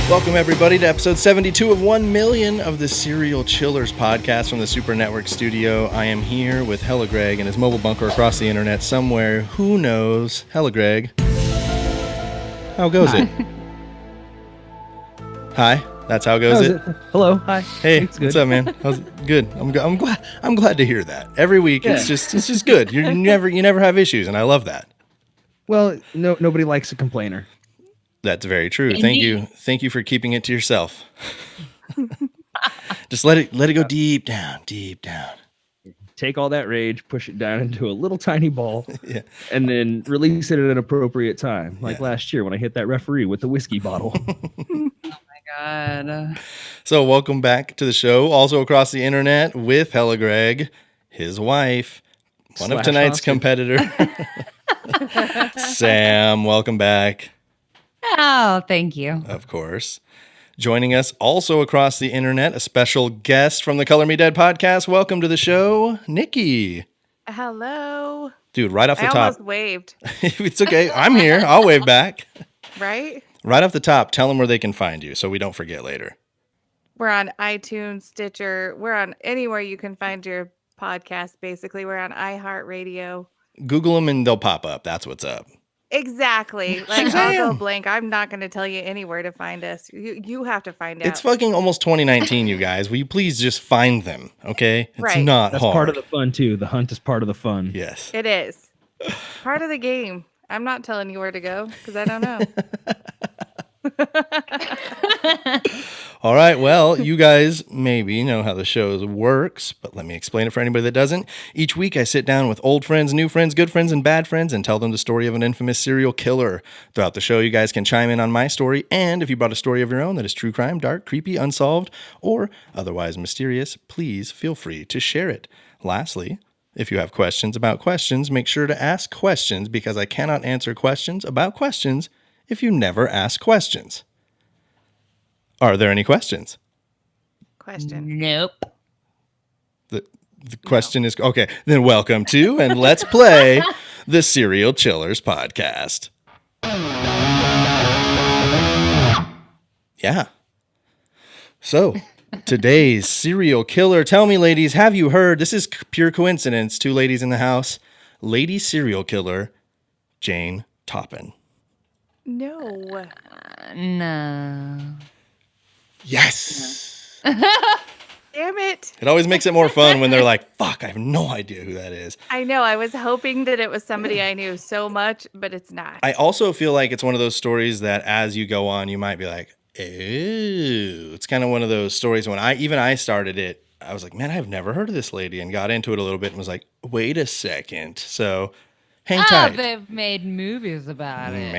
Welcome, everybody, to episode 72 of 1 Million of the Serial Chillers podcast from the Super Network studio. I am here with Hella Greg in his mobile bunker across the internet somewhere. Who knows? Hella Greg. How goes it? Hi, that's how goes it. Hello, hi. Hey, what's up, man? How's it? Good. I'm glad to hear that. Every week, it's just good. You never have issues, and I love that. Well, nobody likes a complainer. That's very true. Thank you for keeping it to yourself. Just let it go deep down. Take all that rage, push it down into a little tiny ball, and then release it at an appropriate time. Like last year when I hit that referee with the whiskey bottle. Oh my God. So welcome back to the show. Also across the internet with Hella Greg, his wife, one of tonight's competitor. Sam, welcome back. Oh, thank you. Of course. Joining us also across the internet, a special guest from the Color Me Dead podcast. Welcome to the show, Nikki. Hello. Dude, right off the top. I almost waved. It's okay. I'm here. I'll wave back. Right? Right off the top, tell them where they can find you so we don't forget later. We're on iTunes, Stitcher. We're on anywhere you can find your podcast, basically. We're on iHeartRadio. Google them and they'll pop up. That's what's up. Exactly. Like, I'll go blank. I'm not going to tell you anywhere to find us. You have to find out. It's fucking almost 2019, you guys. Will you please just find them, okay? It's Right. not That's hard. part of the fun, too. The hunt is part of the fun. Yes. It is. Part of the game. I'm not telling you where to go because I don't know. All right, well, you guys maybe know how the show works, but let me explain it for anybody that doesn't. Each week I sit down with old friends, new friends, good friends, and bad friends and tell them the story of an infamous serial killer. Throughout the show, you guys can chime in on my story, and if you brought a story of your own that is true crime, dark, creepy, unsolved, or otherwise mysterious, please feel free to share it. Lastly, if you have questions about questions, make sure to ask questions because I cannot answer questions about questions if you never ask questions. Are there any questions? Question. Nope. The question is, okay, then welcome to and let's play the Serial Chillers podcast. Yeah. So today's serial killer, tell me, ladies, have you heard? This is pure coincidence. Two ladies in the house. Lady serial killer, Jane Toppan. No. No. Yes. Damn it. It always makes it more fun when they're like, fuck, I have no idea who that is. I know. I was hoping that it was somebody I knew so much, but it's not. I also feel like it's one of those stories that as you go on, you might be like, ooh. It's kind of one of those stories when I started it, I was like, man, I've never heard of this lady, and got into it a little bit and was like, wait a second. So hang tight. They've made movies about it.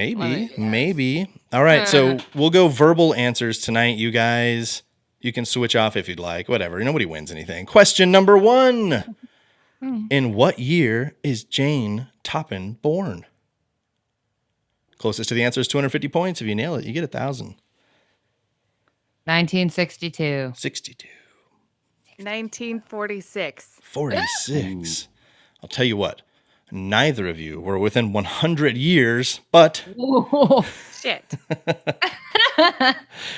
Maybe. All right, so we'll go verbal answers tonight, you guys. You can switch off if you'd like. Whatever. Nobody wins anything. Question number 1. In what year is Jane Toppan born? Closest to the answer is 250 points. If you nail it, you get 1,000. 1962. 62. 1946. 46. I'll tell you what. Neither of you were within 100 years, but... Whoa. Shit.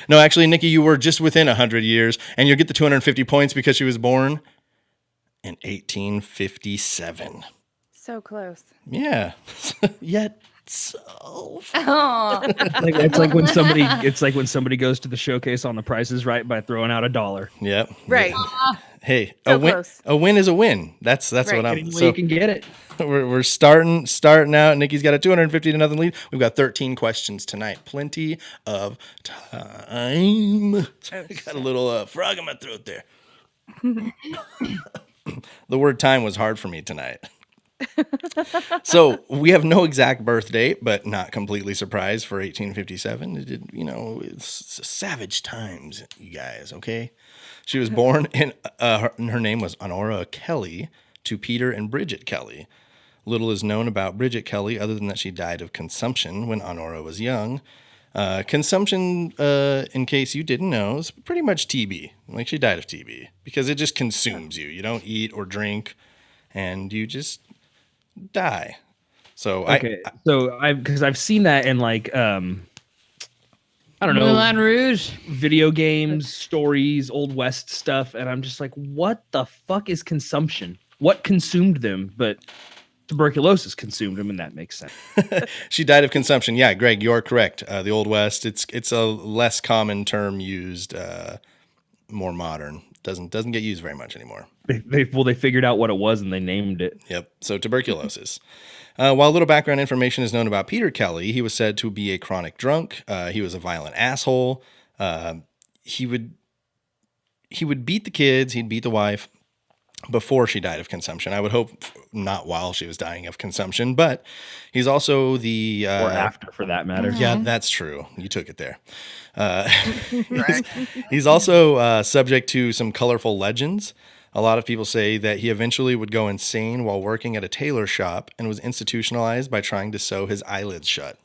No, actually, Nikki, you were just within 100 years, and you'll get the 250 points because she was born in 1857. So close. Yeah. Yet so... Oh. It's like when somebody goes to the showcase on The Price is Right by throwing out $1. Yep. Right. Hey, So a win. close. A win is a win. That's Right. what I'm. Any way So you can get it. we're starting out. Nikki's got a 250 to nothing lead. We've got 13 questions tonight. Plenty of time. Sorry, I got a little frog in my throat there. The word time was hard for me tonight. So we have no exact birth date, but not completely surprised for 1857. It did, it's savage times, you guys. Okay. She was born in, her name was Honora Kelly to Peter and Bridget Kelly. Little is known about Bridget Kelly other than that she died of consumption when Honora was young. Consumption, in case you didn't know, is pretty much TB. Like she died of TB because it just consumes you. You don't eat or drink and you just die. So because I've seen that in like I don't know, Moulin Rouge. video games, stories, Old West stuff, and I'm just like, what the fuck is consumption? What consumed them? But tuberculosis consumed them, and that makes sense. She died of consumption. Yeah, Greg, you're correct. The Old West, it's a less common term used, more modern. Doesn't get used very much anymore. They figured out what it was and they named it. Yep. So tuberculosis. While little background information is known about Peter Kelly, he was said to be a chronic drunk. He was a violent asshole. He would beat the kids. He'd beat the wife before she died of consumption. I would hope not while she was dying of consumption, but he's also the... Or after, for that matter. Yeah, that's true. You took it there. He's also subject to some colorful legends. A lot of people say that he eventually would go insane while working at a tailor shop and was institutionalized by trying to sew his eyelids shut.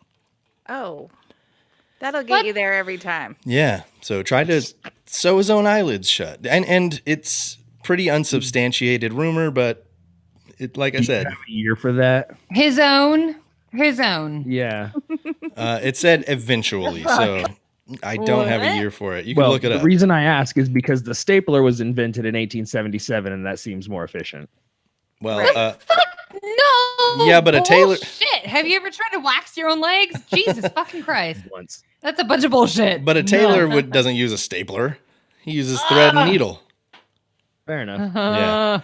Oh, that'll get you there every time. Yeah, so tried to sew his own eyelids shut. And it's pretty unsubstantiated rumor, but like I said, have a year for that. His own. Yeah. it said eventually, so I don't have a year for it. You can look it up. The reason I ask is because the stapler was invented in 1877, and that seems more efficient. Well, No. Yeah, but a tailor- Shit. Have you ever tried to wax your own legs? Jesus fucking Christ. Once. That's a bunch of bullshit. but a tailor doesn't use a stapler. He uses thread and needle. Fair enough. Yeah.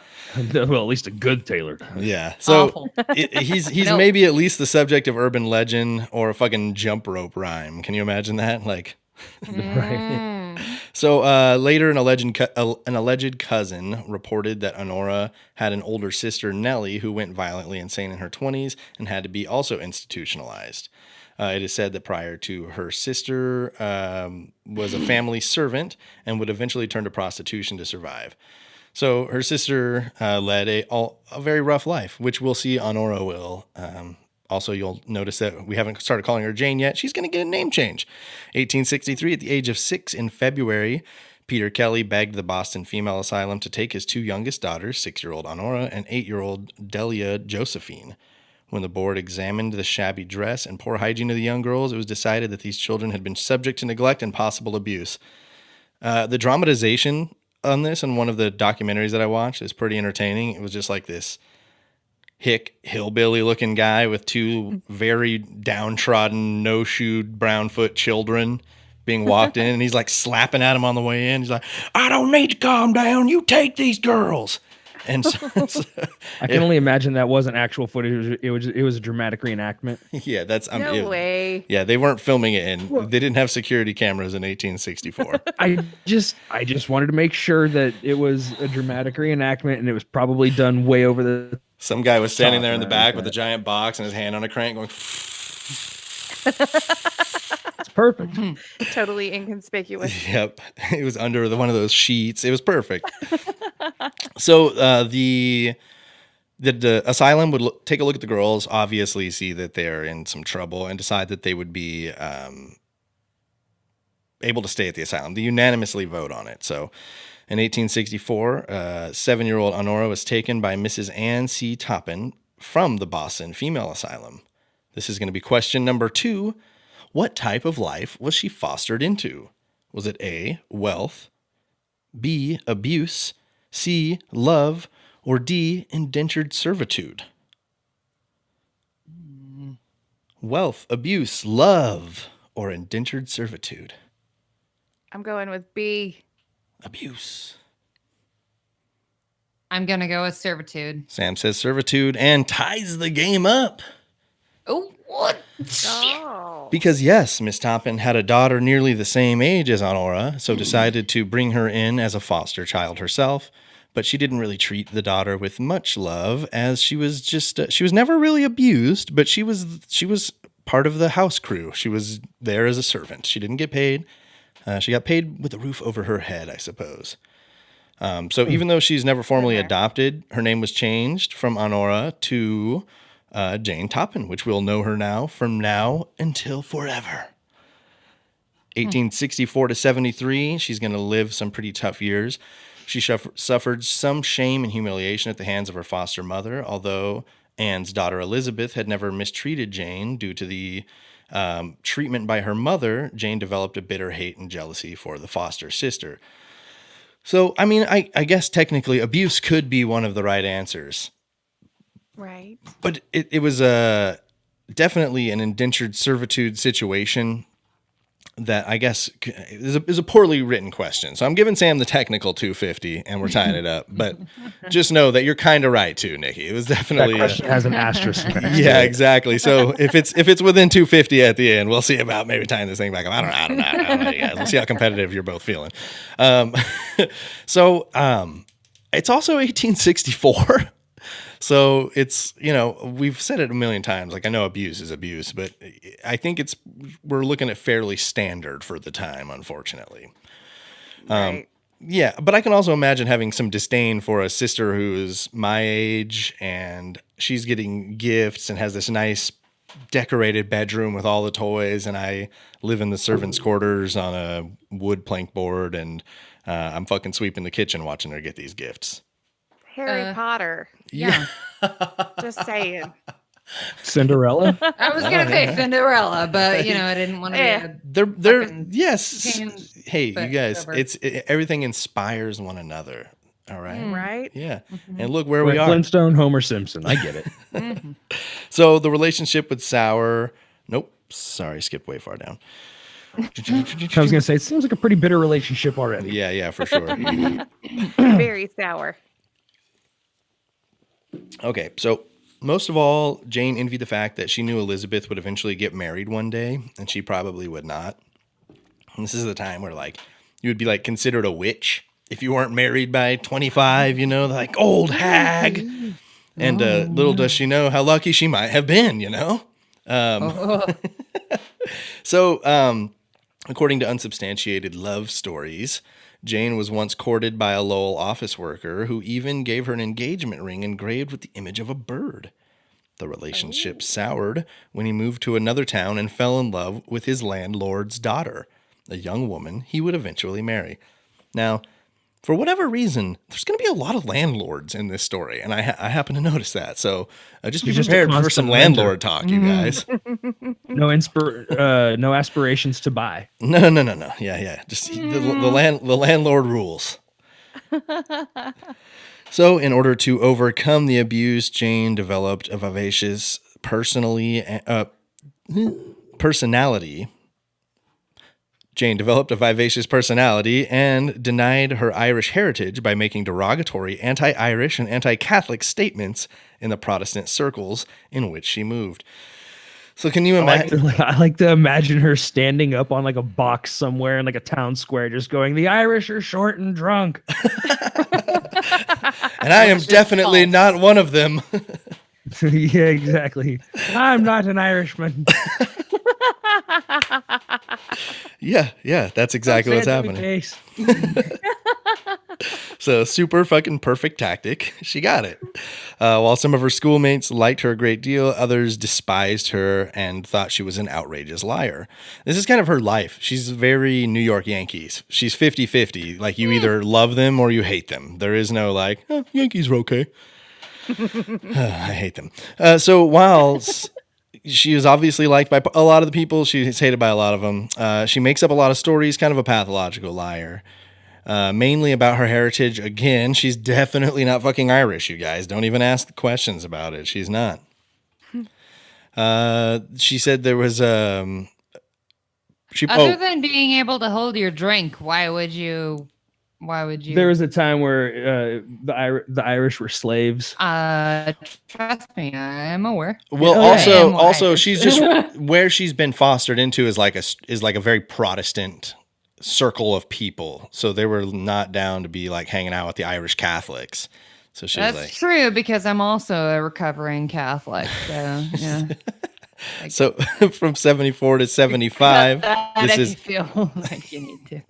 Well, at least a good tailor does. Yeah. So Awful. he's No. maybe at least the subject of urban legend or a fucking jump rope rhyme. Can you imagine that? Like, Mm. so later an alleged cousin reported that Honora had an older sister, Nellie, who went violently insane in her 20s and had to be also institutionalized. It is said that prior to her sister was a family servant and would eventually turn to prostitution to survive. So her sister led a very rough life, which we'll see Honora will. Also, you'll notice that we haven't started calling her Jane yet. She's going to get a name change. 1863, at the age of 6 in February, Peter Kelly begged the Boston Female Asylum to take his two youngest daughters, 6-year-old Honora and 8-year-old Delia Josephine. When the board examined the shabby dress and poor hygiene of the young girls, it was decided that these children had been subject to neglect and possible abuse. The dramatization on this in one of the documentaries that I watched is pretty entertaining. It was just like this hick hillbilly looking guy with two very downtrodden, no-shoed, brown-foot children being walked in, and he's like slapping at him on the way in. He's like, "I don't need to calm down. You take these girls." And so I can only imagine that wasn't actual footage. It was a dramatic reenactment. yeah, that's No way. Yeah, they weren't filming it in. They didn't have security cameras in 1864. I just wanted to make sure that it was a dramatic reenactment, and it was probably done way over the. Some guy was standing there in the Right, back right. with a giant box and his hand on a crank going. It's perfect. Totally inconspicuous. Yep, it was under one of those sheets. It was perfect. So the asylum would take a look at the girls, obviously see that they're in some trouble, and decide that they would be able to stay at the asylum. They unanimously vote on it. So in 1864, 7-year-old Honora was taken by Mrs. Anne C. Toppan from the Boston Female Asylum. This is going to be question number 2. What type of life was she fostered into? Was it A, wealth, B, abuse, C, love, or D, indentured servitude? Wealth, abuse, love, or indentured servitude? I'm going with B. Abuse. I'm going to go with servitude. Sam says servitude and ties the game up. Oh, what? Oh. Because yes, Miss Toppan had a daughter nearly the same age as Honora, so decided to bring her in as a foster child herself. But she didn't really treat the daughter with much love, as she was just she was never really abused, but she was part of the house crew. She was there as a servant. She didn't get paid. She got paid with a roof over her head, I suppose. So even though she's never formally adopted, her name was changed from Honora to Jane Toppan, which we'll know her now from now until forever. 1864 to 73, she's going to live some pretty tough years. She suffered some shame and humiliation at the hands of her foster mother, although Anne's daughter Elizabeth had never mistreated Jane due to the treatment by her mother, Jane developed a bitter hate and jealousy for the foster sister. So, I mean, I guess technically abuse could be one of the right answers. Right. But it was definitely an indentured servitude situation that I guess is a poorly written question. So I'm giving Sam the technical 250 and we're tying it up. But just know that you're kind of right too, Nikki. It was definitely That question has an asterisk. yeah, exactly. So if it's within 250 at the end, we'll see about maybe tying this thing back up. I don't know, you guys. We'll see how competitive you're both feeling. So it's also 1864. So it's, we've said it a million times. Like, I know abuse is abuse, but I think we're looking at fairly standard for the time, unfortunately. Right. Yeah, but I can also imagine having some disdain for a sister who's my age and she's getting gifts and has this nice decorated bedroom with all the toys, and I live in the servants' quarters on a wood plank board, and I'm fucking sweeping the kitchen watching her get these gifts. Harry Potter. Yeah. Just saying. Cinderella? I was gonna say Cinderella, but I didn't want to be Yeah. They're fucking yes. change, Hey, you but guys, whatever. everything inspires one another. All right. Right. Yeah. And look where we are. Flintstone, Homer Simpson. I get it. So the relationship with Sour. Nope. Sorry, skip way far down. I was going to say, it seems like a pretty bitter relationship already. Yeah, for sure. Very sour. Okay, so most of all, Jane envied the fact that she knew Elizabeth would eventually get married one day, and she probably would not. And this is the time where, you would be, considered a witch if you weren't married by 25, like, old hag. And little does she know how lucky she might have been, So, according to unsubstantiated love stories, Jane was once courted by a Lowell office worker who even gave her an engagement ring engraved with the image of a bird. The relationship soured when he moved to another town and fell in love with his landlord's daughter, a young woman he would eventually marry. Now, for whatever reason, there's going to be a lot of landlords in this story, and I happen to notice that. So just be You're just a prepared for some constant landlord talk, you guys. No aspirations to buy. No. Yeah. Just the landlord rules. So, in order to overcome the abuse, Jane developed a vivacious personality. Jane developed a vivacious personality and denied her Irish heritage by making derogatory anti-Irish and anti-Catholic statements in the Protestant circles in which she moved. So can you imagine? I like to imagine her standing up on a box somewhere in a town square, just going, "The Irish are short and drunk." And I am definitely not one of them. Yeah, exactly. I'm not an Irishman. Yeah, that's exactly what's happening. So super fucking perfect tactic. She got it. While some of her schoolmates liked her a great deal, others despised her and thought she was an outrageous liar. This is kind of her life. She's very New York Yankees. She's 50-50. Like, you either love them or you hate them. There is no Yankees are okay. I hate them. So while she is obviously liked by a lot of the people, she's hated by a lot of them. She makes up a lot of stories, kind of a pathological liar. Mainly about her heritage. Again, she's definitely not fucking Irish, you guys. Don't even ask questions about it. She's not. She said there was Other than being able to hold your drink, why would you? There was a time where the Irish were slaves. Trust me, I'm aware. Well, I am also Irish. she's just where she's been fostered into is like a very Protestant circle of people. So they were not down to be hanging out with the Irish Catholics. So she was That's true, because I'm also a recovering Catholic. So yeah. So from 74 to 75, this is you feel like you need to.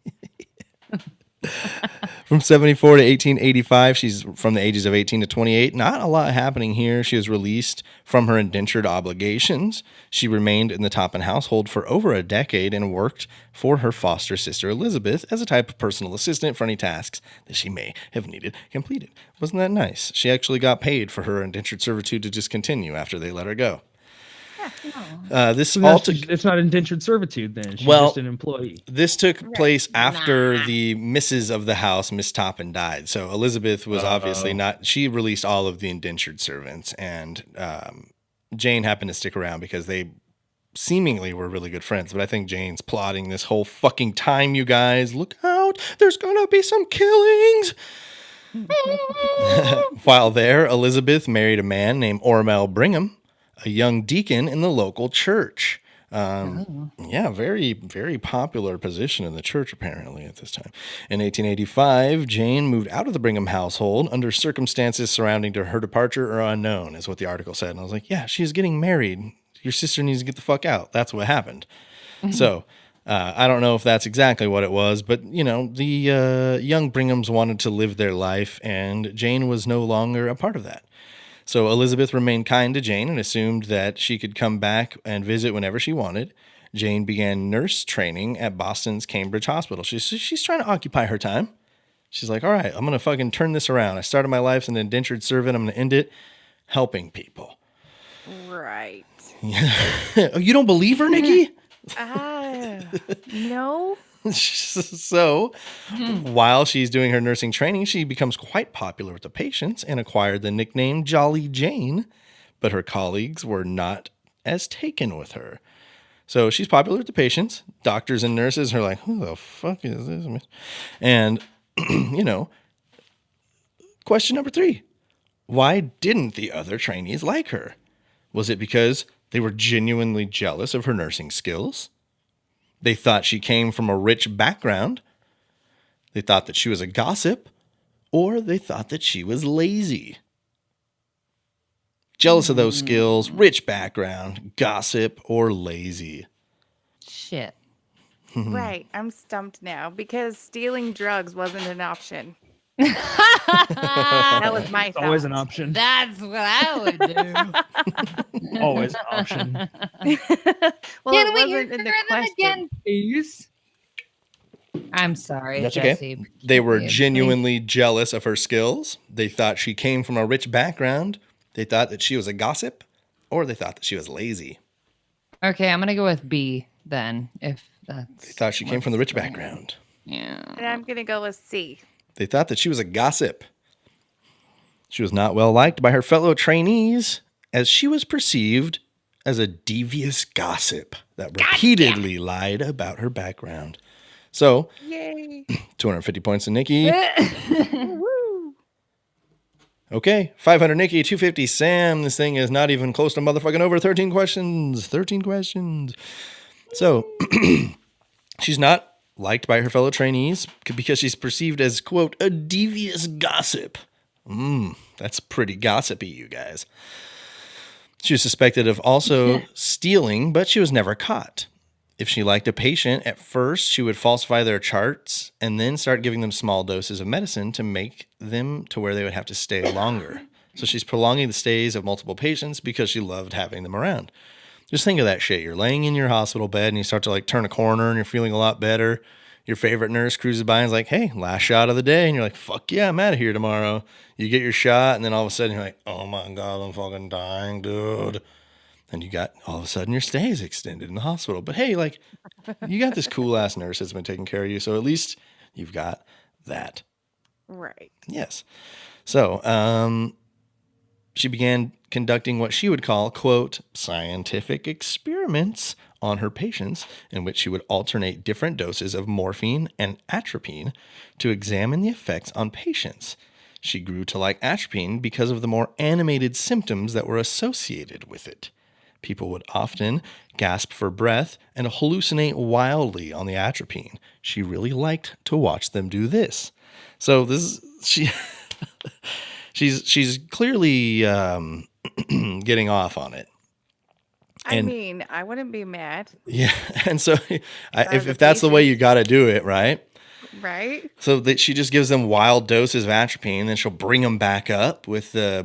From 74 to 1885, she's from the ages of 18 to 28. Not a lot happening here. She was released from her indentured obligations. She remained in the Toppan household for over a decade and worked for her foster sister Elizabeth as a type of personal assistant for any tasks that she may have needed completed. Wasn't that nice? She actually got paid for her indentured servitude to just continue after they let her go. This So all took. it's not indentured servitude then. She's Well, just an employee. This took place after Nah. the missus of the house, Miss Toppan, died. So Elizabeth was obviously not. She released all of the indentured servants, and Jane happened to stick around because they seemingly were really good friends. But I think Jane's plotting this whole fucking time. You guys, look out! There's gonna be some killings. While there, Elizabeth married a man named Ormel Brigham, a young deacon in the local church. Yeah, very, very popular position in the church, apparently, at this time. In 1885, Jane moved out of the Brigham household under circumstances surrounding to her departure are unknown, is what the article said. And I was like, yeah, she's getting married. Your sister needs to get the fuck out. That's what happened. So I don't know if that's exactly what it was, but, you know, the young Brighams wanted to live their life, and Jane was no longer a part of that. So Elizabeth remained kind to Jane and assumed that she could come back and visit whenever she wanted. Jane began nurse training at Boston's Cambridge Hospital. She's trying to occupy her time. She's like, all right, I'm going to fucking turn this around. I started my life as an indentured servant. I'm going to end it helping people. Right. Oh, you don't believe her, Nikki? No. So, while she's doing her nursing training, she becomes quite popular with the patients and acquired the nickname Jolly Jane, but her colleagues were not as taken with her. So she's popular with the patients. Doctors and nurses are like, who the fuck is this? And, you know, question number 3. Why didn't the other trainees like her? Was it because they were genuinely jealous of her nursing skills? They thought she came from a rich background. They thought that she was a gossip, or they thought that she was lazy. Jealous of those skills, rich background, gossip, or lazy. Shit. Right. I'm stumped now because stealing drugs wasn't an option. That That was my It's always an thought. option. That's what I would do. Always an option. Well, Can it we hear wasn't in the them question. again, please? I'm sorry, That's okay. Jesse. They were Yeah, genuinely jealous of her skills. They thought she came from a rich background. They thought that she was a gossip, or they thought that she was lazy. Okay, I'm gonna go with B then. If that's. They thought she came from the rich background. Yeah. And I'm going to go with C. They thought that she was a gossip. She was not well liked by her fellow trainees, as she was perceived as a devious gossip that repeatedly lied about her background. So, Yay. 250 points to Nikki. Woo. Okay, 500 Nikki, 250 Sam. This thing is not even close to motherfucking over. 13 questions. 13 questions. So, she's not liked by her fellow trainees because she's perceived as, quote, a devious gossip. That's pretty gossipy, you guys. She was suspected of also stealing, but she was never caught. If she liked a patient, at first she would falsify their charts and then start giving them small doses of medicine to make them to where they would have to stay longer. So she's prolonging the stays of multiple patients because she loved having them around. Just think of that shit. You're laying in your hospital bed and you start to like turn a corner and you're feeling a lot better. Your favorite nurse cruises by and is like, hey, last shot of the day. And you're like, fuck yeah, I'm out of here tomorrow. You get your shot and then all of a sudden you're like, oh my God, I'm fucking dying, dude. And you got all of a sudden your stay is extended in the hospital. But hey, like you got this cool ass nurse that's been taking care of you. So at least you've got that. Right. Yes. So she began conducting what she would call, quote, scientific experiments on her patients, in which she would alternate different doses of morphine and atropine to examine the effects on patients. She grew to like atropine because of the more animated symptoms that were associated with it. People would often gasp for breath and hallucinate wildly on the atropine. She really liked to watch them do this. So she's clearly getting off on it. I mean, I wouldn't be mad. Yeah, and so As a if that's the way patient. you got to do it, right? Right? So that she just gives them wild doses of atropine, and then she'll bring them back up with the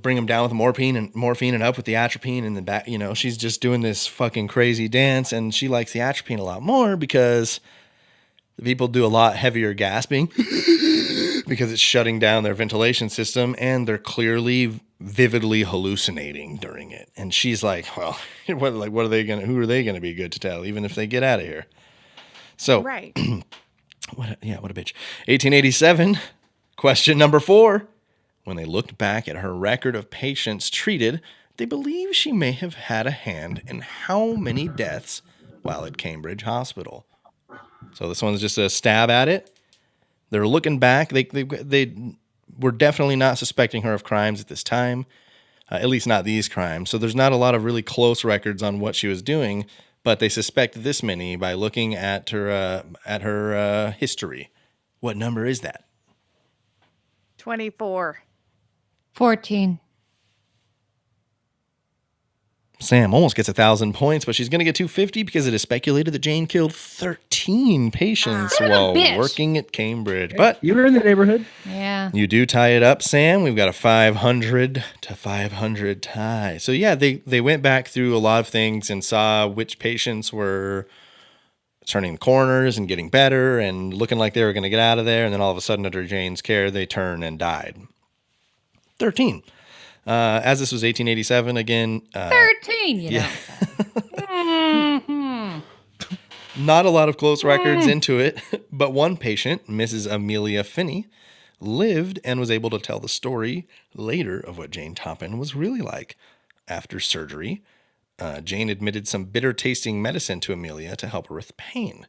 bring them down with morphine and up with the atropine, and then back. You know, she's just doing this fucking crazy dance, and she likes the atropine a lot more because the people do a lot heavier gasping because it's shutting down their ventilation system, and they're clearly vividly hallucinating during it. And she's like, well, who are they gonna be good to tell, even if they get out of here? So, Right. what a bitch. 1887, question number 4. When they looked back at her record of patients treated, they believe she may have had a hand in how many deaths while at Cambridge Hospital. So this one's just a stab at it. They're looking back. They were definitely not suspecting her of crimes at this time, at least not these crimes. So there's not a lot of really close records on what she was doing, but they suspect this many by looking at her history. What number is that? 24. 14. Sam almost gets 1,000 points, but she's going to get 250 because it is speculated that Jane killed 13 patients while working at Cambridge. But you were in the neighborhood. Yeah. You do tie it up, Sam. We've got a 500 to 500 tie. So yeah, they went back through a lot of things and saw which patients were turning corners and getting better and looking like they were going to get out of there. And then all of a sudden, under Jane's care, they turned and died. 13. As this was 1887, again. 13, you know. Not a lot of close records into it, but one patient, Mrs. Amelia Finney, lived and was able to tell the story later of what Jane Toppan was really like. After surgery, Jane admitted some bitter-tasting medicine to Amelia to help her with pain.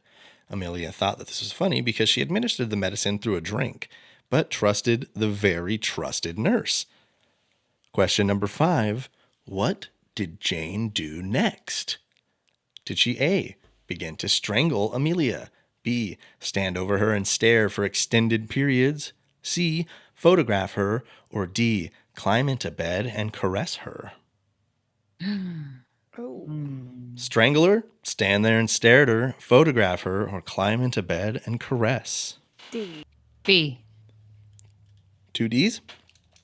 Amelia thought that this was funny because she administered the medicine through a drink, but trusted the very trusted nurse. Question number 5, what did Jane do next? Did she A, begin to strangle Amelia, B, stand over her and stare for extended periods, C, photograph her, or D, climb into bed and caress her? Strangle her, stand there and stare at her, photograph her, or climb into bed and caress? D. B. 2 Ds?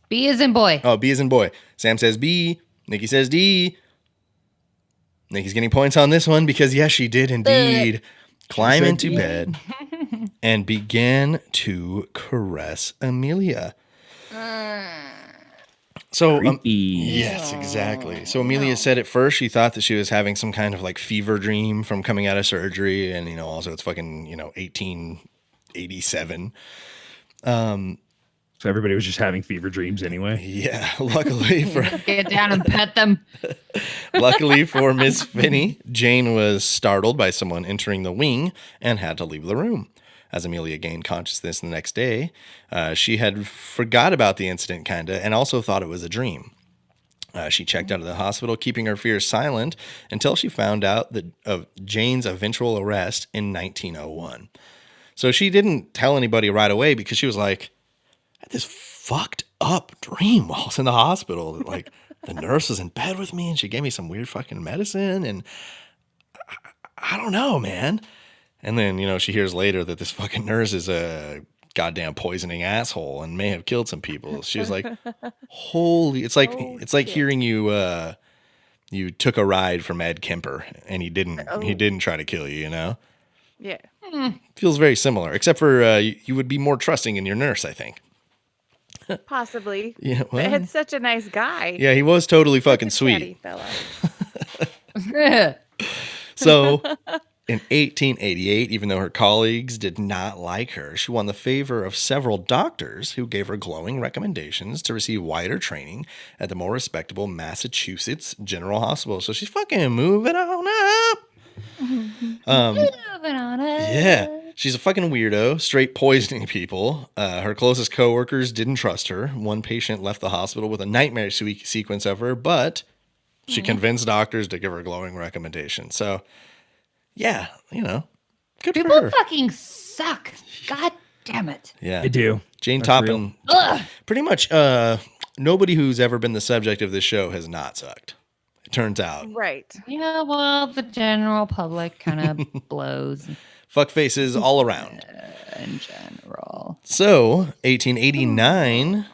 B is in boy. Oh, B is in boy. Sam says B. Nikki says D. Nikki's getting points on this one because, yes, she did indeed climb into bed and began to caress Amelia. So, yes, exactly. So Amelia said at first she thought that she was having some kind of like fever dream from coming out of surgery. And, also it's fucking, 1887. So everybody was just having fever dreams anyway. Yeah, luckily for Get down and pet them. Luckily for Miss Finney, Jane was startled by someone entering the wing and had to leave the room. As Amelia gained consciousness the next day, she had forgot about the incident kinda and also thought it was a dream. She checked out of the hospital, keeping her fears silent until she found out of Jane's eventual arrest in 1901. So she didn't tell anybody right away because she was like, I had this fucked up dream while I was in the hospital. Like the nurse was in bed with me and she gave me some weird fucking medicine and I don't know, man. And then, she hears later that this fucking nurse is a goddamn poisoning asshole and may have killed some people. She was like, holy, it's like hearing you took a ride from Ed Kemper and he didn't try to kill you, Yeah. Feels very similar, except for you would be more trusting in your nurse, I think. Possibly. Yeah, well, But it's such a nice guy. yeah, he was totally fucking Chatty sweet. fella. So in 1888, even though her colleagues did not like her, she won the favor of several doctors who gave her glowing recommendations to receive wider training at the more respectable Massachusetts General Hospital. So she's fucking moving on up. Moving on up. Yeah. She's a fucking weirdo, straight poisoning people. Her closest coworkers didn't trust her. One patient left the hospital with a nightmare sequence of her, but she convinced doctors to give her glowing recommendations. So, yeah, good People for her. fucking suck. God damn it. Yeah, They do. Jane That's Toppan. Pretty much, nobody who's ever been the subject of this show has not sucked. It turns out. Right. Yeah, well, the general public kind of blows Fuck faces all around. in general. So, 1889,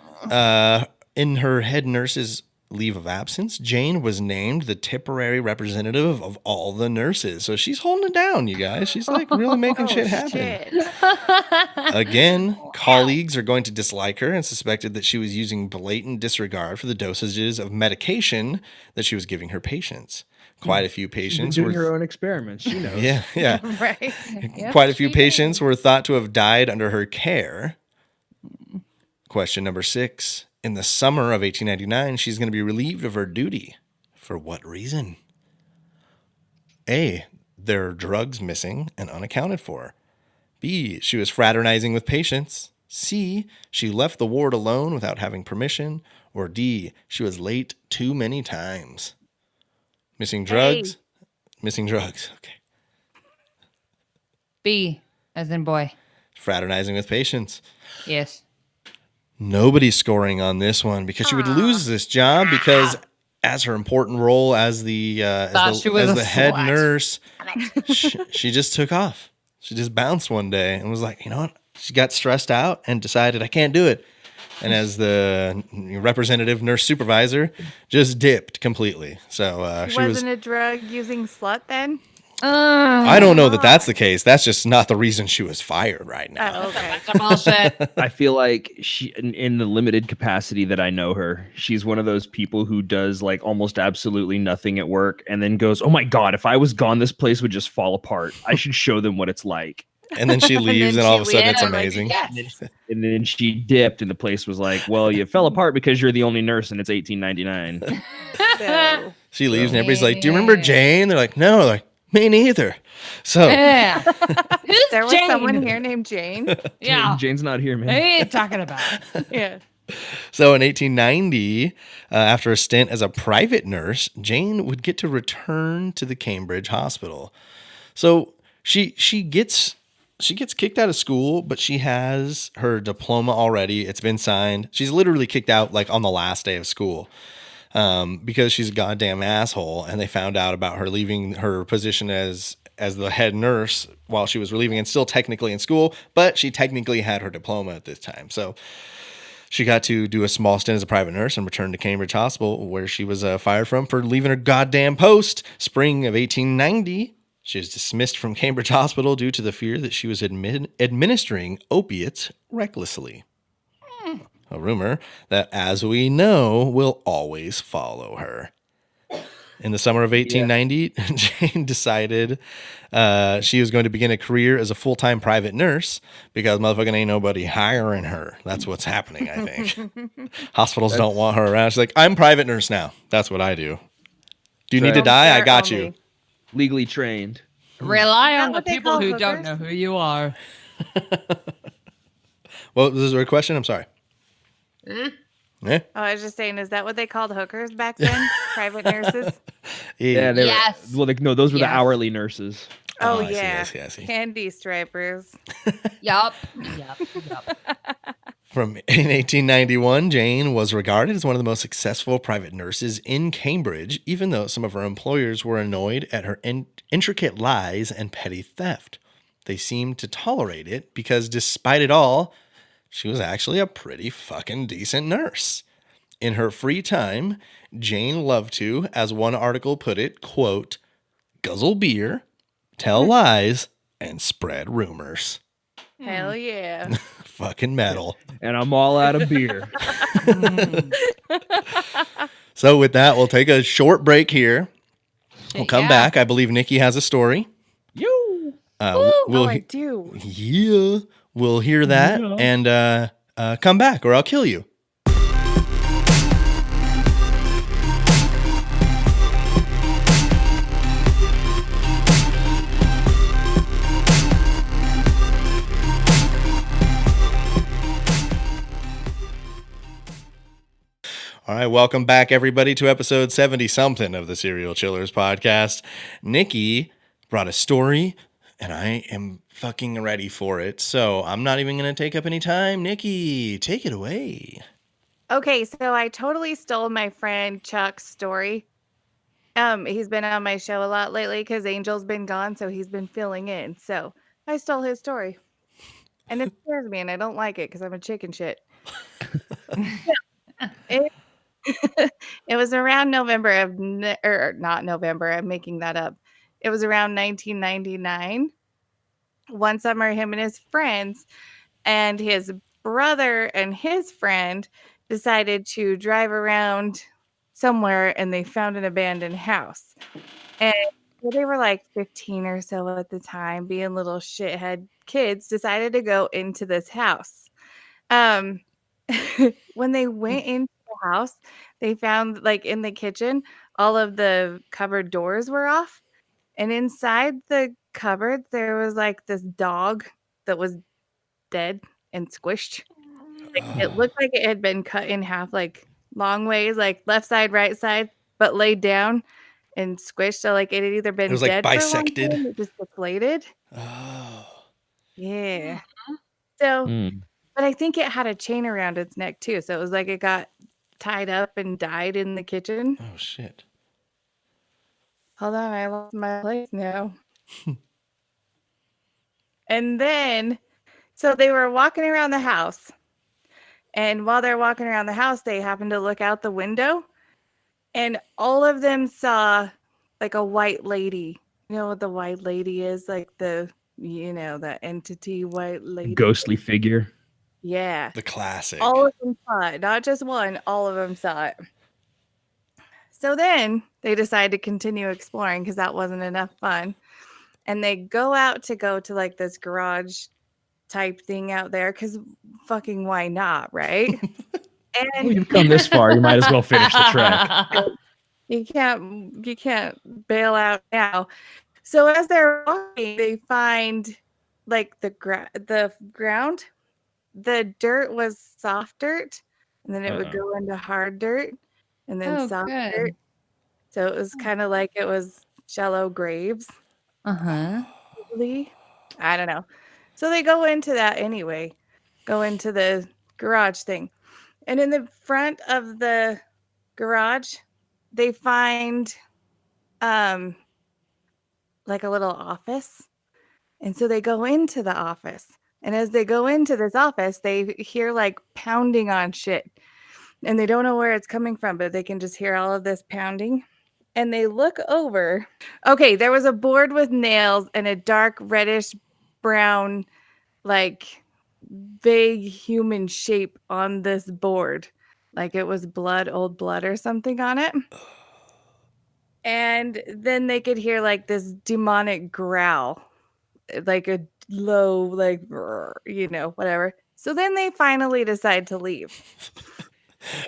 in her head nurse's leave of absence, Jane was named the temporary representative of all the nurses. So she's holding it down, you guys. She's like really making shit happen. Again, colleagues are going to dislike her and suspected that she was using blatant disregard for the dosages of medication that she was giving her patients. Quite a few patients doing her own experiments. She knows. Yeah. Right. Quite a few patients were thought to have died under her care. Question number 6. In the summer of 1899, she's going to be relieved of her duty. For what reason? A. There are drugs missing and unaccounted for. B. She was fraternizing with patients. C. She left the ward alone without having permission. Or D. She was late too many times. Missing drugs? Missing drugs. Okay. B, as in boy. Fraternizing with patients. Yes. Nobody's scoring on this one because she would lose this job because as her important role as the head nurse, she just took off. She just bounced one day and was like, you know what? She got stressed out and decided I can't do it. And as the representative nurse supervisor, just dipped completely. So she wasn't a drug using slut then? I don't know that that's the case. That's just not the reason she was fired right now. Oh, okay. Bullshit. I feel like she, in the limited capacity that I know her, she's one of those people who does like almost absolutely nothing at work and then goes, oh my God, if I was gone, this place would just fall apart. I should show them what it's like. And then she leaves and all of a sudden it's amazing. Like, yes. And then she dipped and the place was like, well, you fell apart because you're the only nurse and it's 1899. So, She leaves and everybody's like, do you remember Jane? They're like, no. They're like, me neither. So Yeah. Who's there was Jane? someone here named Jane. Yeah. Jane's not here, man. What are you talking about? Yeah. So in 1890, after a stint as a private nurse, Jane would get to return to the Cambridge hospital. So she gets kicked out of school, but she has her diploma already. It's been signed. She's literally kicked out like on the last day of school because she's a goddamn asshole. And they found out about her leaving her position as the head nurse while she was relieving and still technically in school, but she technically had her diploma at this time. So she got to do a small stint as a private nurse and return to Cambridge Hospital, where she was fired from for leaving her goddamn post. Spring of 1890, she was dismissed from Cambridge Hospital due to the fear that she was administering opiates recklessly. A rumor that, as we know, will always follow her. In the summer of 1890, Jane decided she was going to begin a career as a full-time private nurse because motherfucking ain't nobody hiring her. That's what's happening, I think. Hospitals don't want her around. She's like, I'm private nurse now. That's what I do. Do you need to die? I got you. Legally trained. Rely on the what they people call who hookers? don't know who you are. Well, this is a question? I'm sorry. Yeah. Oh, I was just saying, is that what they called hookers back then? Private nurses? Yeah. Yes. Well, no, those were the Yes. hourly nurses. Oh, I see, yeah. I see. Candy stripers. Yup. In 1891, Jane was regarded as one of the most successful private nurses in Cambridge, even though some of her employers were annoyed at her intricate lies and petty theft. They seemed to tolerate it because, despite it all, she was actually a pretty fucking decent nurse. In her free time, Jane loved to, as one article put it, quote, guzzle beer, tell lies, and spread rumors. Hell yeah. Fucking metal. And I'm all out of beer. So with that, we'll take a short break here. We'll come back. I believe Nikki has a story. You. I do. Yeah. We'll hear that and come back or I'll kill you. All right, welcome back, everybody, to episode 70-something of the Serial Chillers podcast. Nikki brought a story, and I am fucking ready for it, so I'm not even going to take up any time. Nikki, take it away. Okay, so I totally stole my friend Chuck's story. He's been on my show a lot lately because Angel's been gone, so he's been filling in. So I stole his story. And it scares me, and I don't like it because I'm a chicken shit. It was around November or not November. I'm making that up. It was around 1999. One summer, him and his friends and his brother and his friend decided to drive around somewhere, and they found an abandoned house. And they were like 15 or so at the time, being little shithead kids, decided to go into this house. Um, when they went into the house, they found like in the kitchen, all of the cupboard doors were off. And inside the cupboard, there was like this dog that was dead and squished. Like it looked like it had been cut in half, like long ways, like left side, right side, but laid down and squished. So like it had either It been was like dead for a long bisected. time, it just deflated. Oh. Yeah. So, but I think it had a chain around its neck too. So it was like it got tied up and died in the kitchen. Oh shit. Hold on, I lost my place now. And then, so they were walking around the house. And while they're walking around the house, they happened to look out the window. And all of them saw like a white lady. You know what the white lady is? Like the entity white lady. Ghostly figure. Yeah. The classic. All of them saw it. Not just one. All of them saw it. So then they decide to continue exploring because that wasn't enough fun. And they go to like this garage type thing out there because fucking why not, right? Well, you've come this far, you might as well finish the trek. You can't bail out now. So as they're walking, they find like the ground. The dirt was soft dirt, and then it would go into hard dirt, and then soft dirt. So it was kind of like it was shallow graves. I don't know. So they go into that anyway. Go into the garage thing. And in the front of the garage, they find like a little office. And so they go into the office. And as they go into this office, they hear like pounding on shit. And they don't know where it's coming from, but they can just hear all of this pounding. And they look over. Okay, there was a board with nails and a dark reddish brown, like vague human shape on this board. Like it was old blood or something on it. And then they could hear like this demonic growl, like a low, like, whatever. So then they finally decide to leave.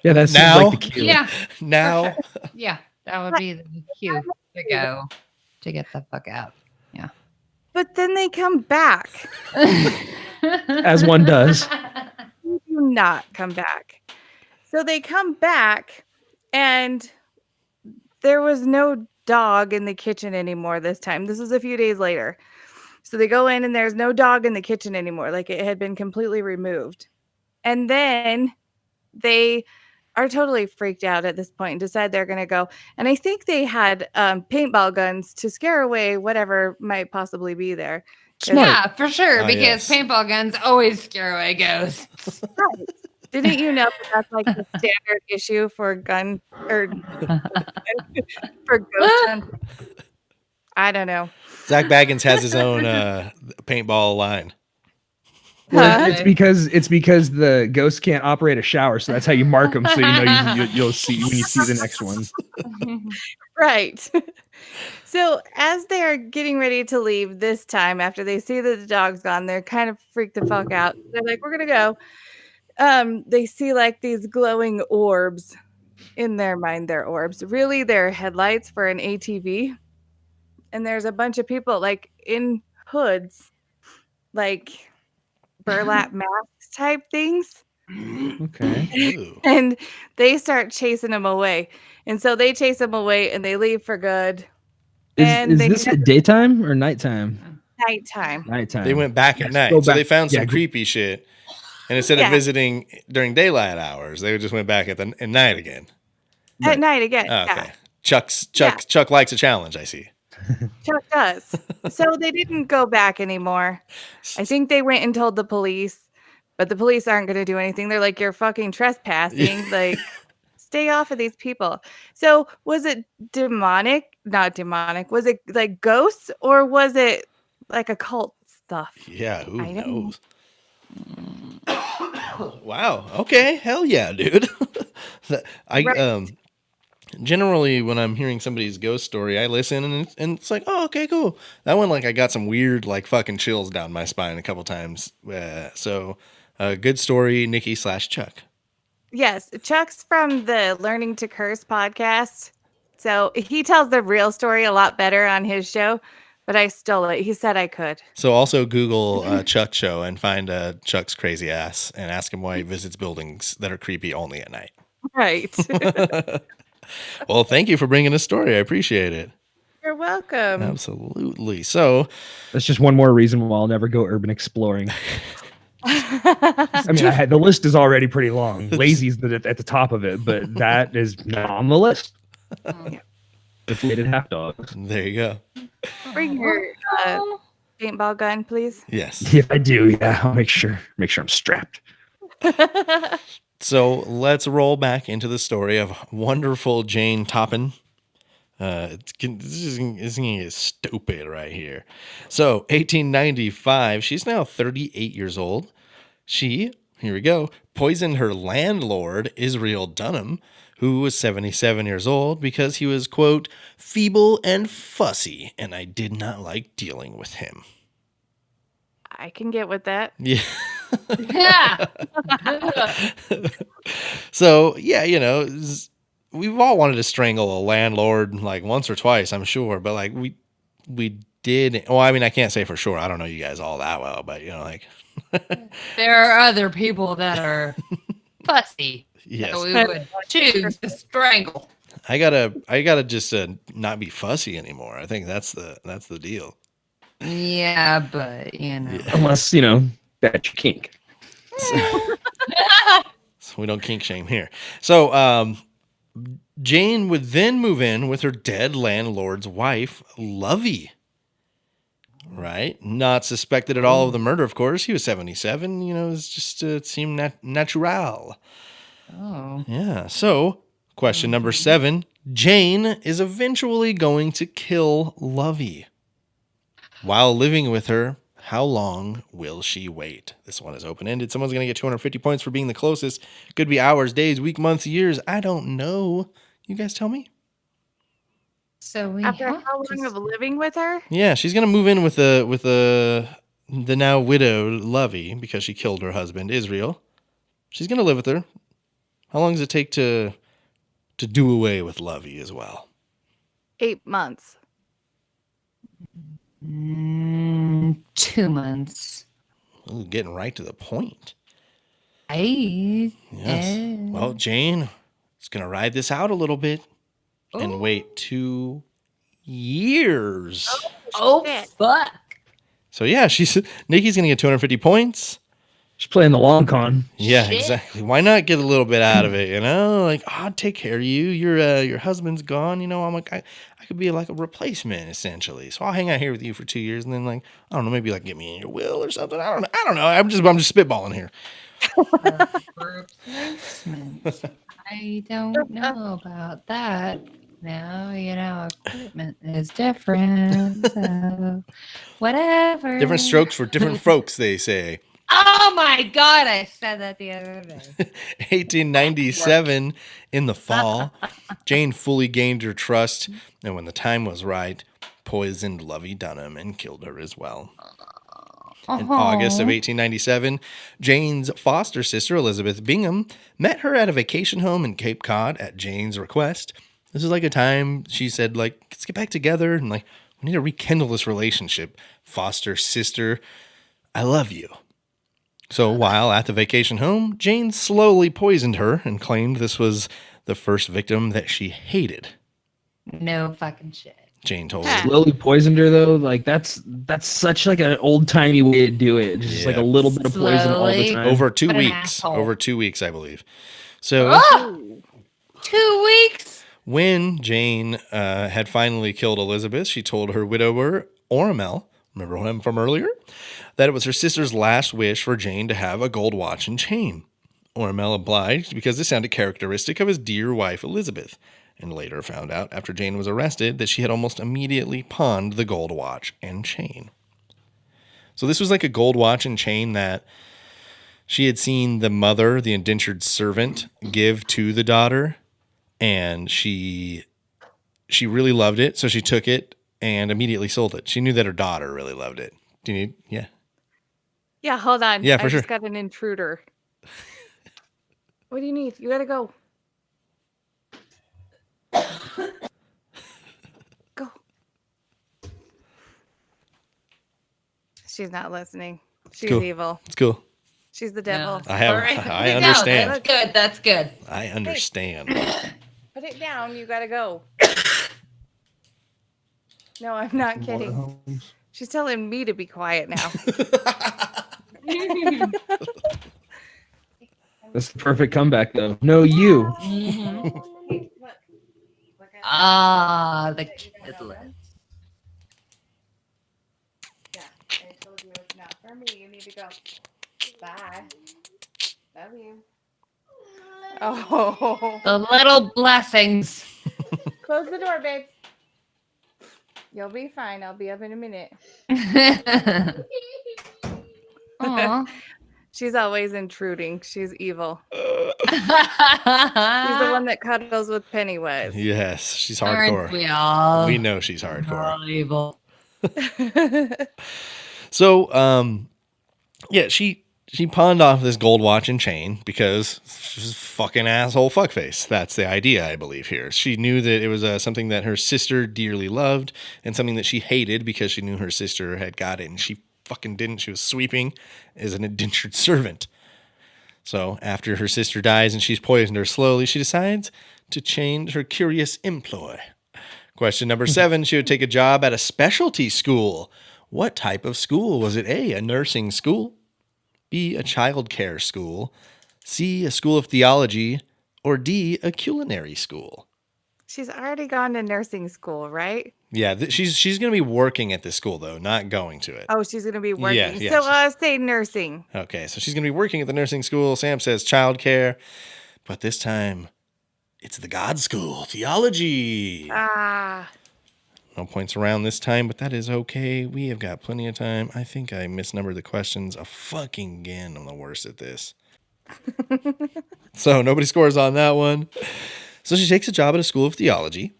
Yeah, that seems like the cue. Yeah. Now. Yeah, that would be the cue to go to get the fuck out. Yeah. But then they come back. As one does. They do not come back. So they come back, and there was no dog in the kitchen anymore this time. This was a few days later. So they go in, and there's no dog in the kitchen anymore. Like it had been completely removed. And then they are totally freaked out at this point and decide they're going to go. And I think they had paintball guns to scare away whatever might possibly be there. Smart. Yeah, for sure, Oh, because yes. paintball guns always scare away ghosts. Right. Didn't you know that's like the standard issue for gun or for ghost hunt? I don't know. Zach Baggins has his own paintball line. Well, it's because the ghost can't operate a shower, so that's how you mark them. So you'll see when you see the next one. Right. So as they are getting ready to leave this time, after they see that the dog's gone, they're kind of freaked the fuck out. They're like, "We're gonna go." They see like these glowing orbs. In their mind, they're orbs. Really, they're headlights for an ATV. And there's a bunch of people like in hoods, like burlap masks type things. Okay. Ooh. And they start chasing them away. And so they chase them away and they leave for good. Is this at daytime or nighttime? Nighttime. Nighttime. They went back at night. go So they back. found some Yeah, go- creepy shit. And instead of visiting during daylight hours, they just went back at night again. At night again. Oh, okay. Yeah. Chuck likes a challenge, I see. Chuck does. So they didn't go back anymore. I think they went and told the police, but the police aren't going to do anything. They're like, "You're fucking trespassing." Like, Stay off of these people. So was it demonic? Not demonic. Was it like ghosts or was it like occult stuff? Yeah, who I don't know. knows? Wow. Okay. Hell yeah, dude. I Right. generally when I'm hearing somebody's ghost story, I listen and it's like, oh, okay, cool. That one, like, I got some weird, like, fucking chills down my spine a couple times. So, good story, Nikki / Chuck. Yes, Chuck's from the Learning to Curse podcast. So he tells the real story a lot better on his show, but I stole it. He said I could. So also Google Chuck show and find Chuck's crazy ass and ask him why he visits buildings that are creepy only at night. Right. Well, thank you for bringing a story. I appreciate it. You're welcome. Absolutely. So That's just one more reason why I'll never go urban exploring. I mean, the list is already pretty long. Lazy's at the top of it, but that is not on the list. Deflated half dogs. there you go. Bring your paintball gun, please. Yes. Yeah, I do. Yeah, I'll make sure I'm strapped. So let's roll back into the story of wonderful Jane Toppan. This is going to get stupid right here. So 1895, she's now 38 years old. She, here we go, poisoned her landlord, Israel Dunham, who was 77 years old because he was, quote, feeble and fussy, and I did not like dealing with him. I can get with that. Yeah. Yeah. So, yeah, we've all wanted to strangle a landlord like once or twice, I'm sure, but like we did. Well, I mean, I can't say for sure. I don't know you guys all that well, but like There are other people that are fussy. yes, So we would choose to strangle. I gotta just not be fussy anymore. I think that's the deal. Yeah, but Unless, that's your kink. So we don't kink shame here. So Jane would then move in with her dead landlord's wife, Lovey. Right? Not suspected at all of the murder, of course. He was 77. It's just it seemed natural. Oh. Yeah. So, question number 7. Jane is eventually going to kill Lovey. While living with her, how long will she wait? This one is open-ended. Someone's going to get 250 points for being the closest. Could be hours, days, week, months, years. I don't know. You guys tell me. So we After have how long of living with her? Yeah, she's going to move in with the now widowed Lovey because she killed her husband, Israel. She's going to live with her. How long does it take to do away with Lovey as well? 8 months. 2 months. Ooh, getting right to the point. Yes. Well, Jane is going to ride this out a little bit and wait 2 years. Oh, shit. fuck. So, yeah, Nikki's going to get 250 points. She's playing the long con. Yeah, Shit. exactly. Why not get a little bit out of it, Like, I'll take care of you. Your husband's gone, I'm like, I could be like a replacement, essentially. So I'll hang out here with you for 2 years, and then, like, I don't know, maybe, like, get me in your will or something. I don't know. I'm just spitballing here. Replacement. I don't know about that. Now, equipment is different. So whatever. Different strokes for different folks, they say. Oh my God, I said that the other day. 1897, in the fall, Jane fully gained her trust, and when the time was right, poisoned Lovey Dunham and killed her as well. In August of 1897, Jane's foster sister, Elizabeth Bingham, met her at a vacation home in Cape Cod at Jane's request. This is like a time she said, like, let's get back together and, like, we need to rekindle this relationship. Foster sister, I love you. So while at the vacation home, Jane slowly poisoned her and claimed this was the first victim that she hated. No fucking shit. Jane told her. Slowly poisoned her though. Like that's such like an old timey way to do it. Just like a little bit of poison all the Slowly. time. Over 2 What an weeks. asshole. Over 2 weeks, I believe. So 2 weeks? when Jane had finally killed Elizabeth, she told her widower, Ormel, remember him from earlier, that it was her sister's last wish for Jane to have a gold watch and chain. Ormel obliged because this sounded characteristic of his dear wife Elizabeth, and later found out after Jane was arrested that she had almost immediately pawned the gold watch and chain. So this was like a gold watch and chain that she had seen the mother, the indentured servant, give to the daughter, and she really loved it, so she took it and immediately sold it. She knew that her daughter really loved it. Do you need? Yeah. Yeah, hold on. Yeah, for I sure. just got an intruder. What do you need? You gotta go. Go. She's not listening. She's cool. evil. It's cool. She's the devil. No. I understand. That's good. That's good. I understand. Put it down. You gotta go. No, I'm not kidding. She's telling me to be quiet now. That's the perfect comeback, though. No, you. Hey, look. The kidlets. Yeah, I told you it's not for me. You need to go. Bye. Love you. Oh. The little blessings. Close the door, babe. You'll be fine. I'll be up in a minute. Aw. She's always intruding. She's evil. She's the one that cuddles with Pennywise. Yes, she's Aren't hardcore. we all? We know she's hardcore. All evil. So, yeah, she pawned off this gold watch and chain because she's a fucking asshole fuckface. That's the idea, I believe, here. She knew that it was something that her sister dearly loved and something that she hated because she knew her sister had got it and she fucking didn't. She was sweeping as an indentured servant. So after her sister dies and she's poisoned her slowly, she decides to change her curious employ. Question number 7, she would take a job at a specialty school. What type of school? Was it A, a nursing school, B, a child care school, C, a school of theology, or D, a culinary school? She's already gone to nursing school, right? Yeah, she's going to be working at this school, though, not going to it. Oh, she's going to be working. Yeah, So I'll say nursing. Okay, so she's going to be working at the nursing school. Sam says child care, but this time it's the God school, theology. Ah. No points around this time, but that is okay. We have got plenty of time. I think I misnumbered the questions a fucking again. I'm the worst at this. So nobody scores on that one. So she takes a job at a school of theology.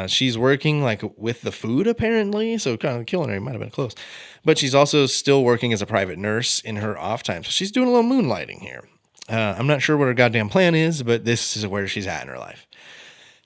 She's working like with the food apparently, so kind of culinary might have been close. But she's also still working as a private nurse in her off time. So she's doing a little moonlighting here. I'm not sure what her goddamn plan is, but this is where she's at in her life.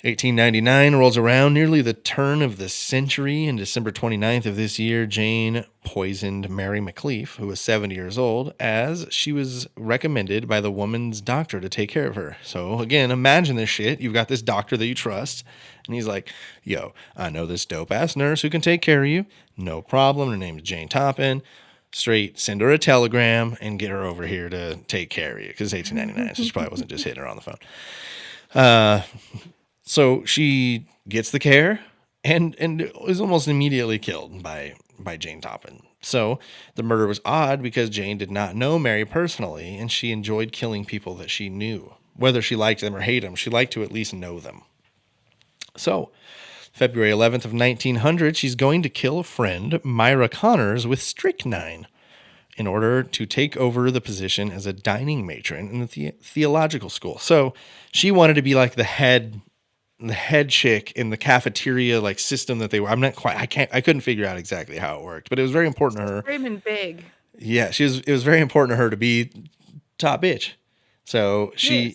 1899 rolls around, nearly the turn of the century. And December 29th of this year, Jane poisoned Mary McLeaf, who was 70 years old, as she was recommended by the woman's doctor to take care of her. So again, imagine this shit. You've got this doctor that you trust, and he's like, yo, I know this dope-ass nurse who can take care of you. No problem. Her name's Jane Toppan. Straight, send her a telegram and get her over here to take care of you, because it's 1899, so she probably wasn't just hitting her on the phone. So she gets the care and is almost immediately killed by Jane Toppan. So the murder was odd because Jane did not know Mary personally, and she enjoyed killing people that she knew. Whether she liked them or hated them, she liked to at least know them. So February 11th of 1900, she's going to kill a friend, Myra Connors, with strychnine in order to take over the position as a dining matron in the theological school. So she wanted to be like the head chick in the cafeteria like system that they were. I couldn't figure out exactly how it worked, but it was very important to her. Screaming big. Yeah, it was very important to her to be top bitch. So she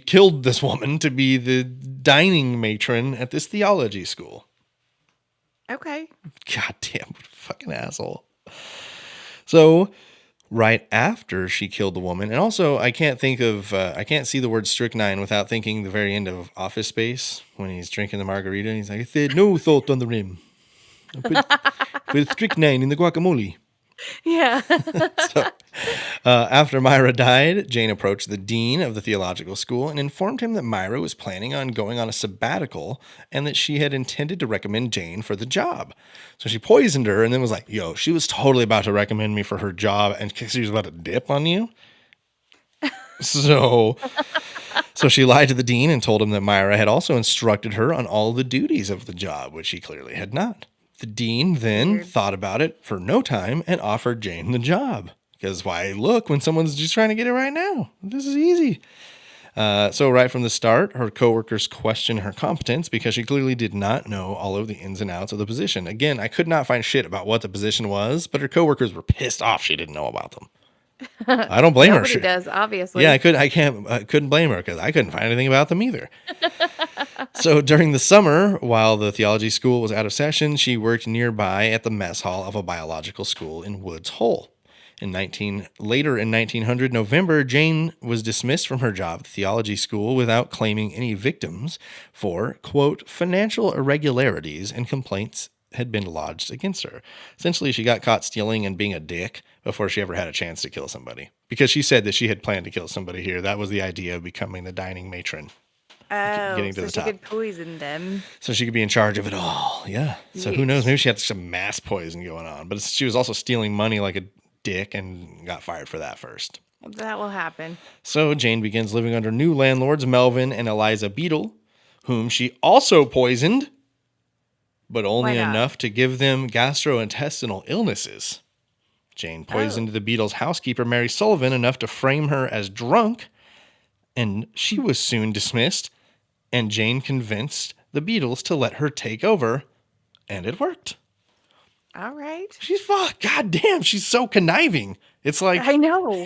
killed this woman to be the dining matron at this theology school. Okay. Goddamn fucking asshole. So right after she killed the woman, and also I can't see the word strychnine without thinking the very end of Office Space when he's drinking the margarita and he's like, I said no thought on the rim. Put strychnine in the guacamole. Yeah. So, after Myra died, Jane approached the dean of the theological school and informed him that Myra was planning on going on a sabbatical and that she had intended to recommend Jane for the job. So she poisoned her and then was like, yo, she was totally about to recommend me for her job and she was about to dip on you. So she lied to the dean and told him that Myra had also instructed her on all the duties of the job, which she clearly had not. The dean then thought about it for no time and offered Jane the job. Because why look when someone's just trying to get it right now? This is easy. So right from the start, her coworkers questioned her competence because she clearly did not know all of the ins and outs of the position. Again, I could not find shit about what the position was, but her coworkers were pissed off she didn't know about them. I don't blame her. Nobody does, obviously. Yeah, I couldn't blame her because I couldn't find anything about them either. So during the summer, while the theology school was out of session, she worked nearby at the mess hall of a biological school in Woods Hole. Later in 1900 November, Jane was dismissed from her job at the theology school without claiming any victims for, quote, financial irregularities and complaints had been lodged against her. Essentially, she got caught stealing and being a dick before she ever had a chance to kill somebody. Because she said that she had planned to kill somebody here. That was the idea of becoming the dining matron. Getting to the top. She could poison them. So she could be in charge of it all. Yeah. So who knows? Maybe she had some mass poison going on. But she was also stealing money like a dick and got fired for that first. That will happen. So Jane begins living under new landlords, Melvin and Eliza Beadle, whom she also poisoned, but only enough to give them gastrointestinal illnesses. Jane poisoned the Beadles' housekeeper, Mary Sullivan, enough to frame her as drunk, and she was soon dismissed, and Jane convinced the Beadles to let her take over, and it worked. All right. God damn, she's so conniving. It's like, I know.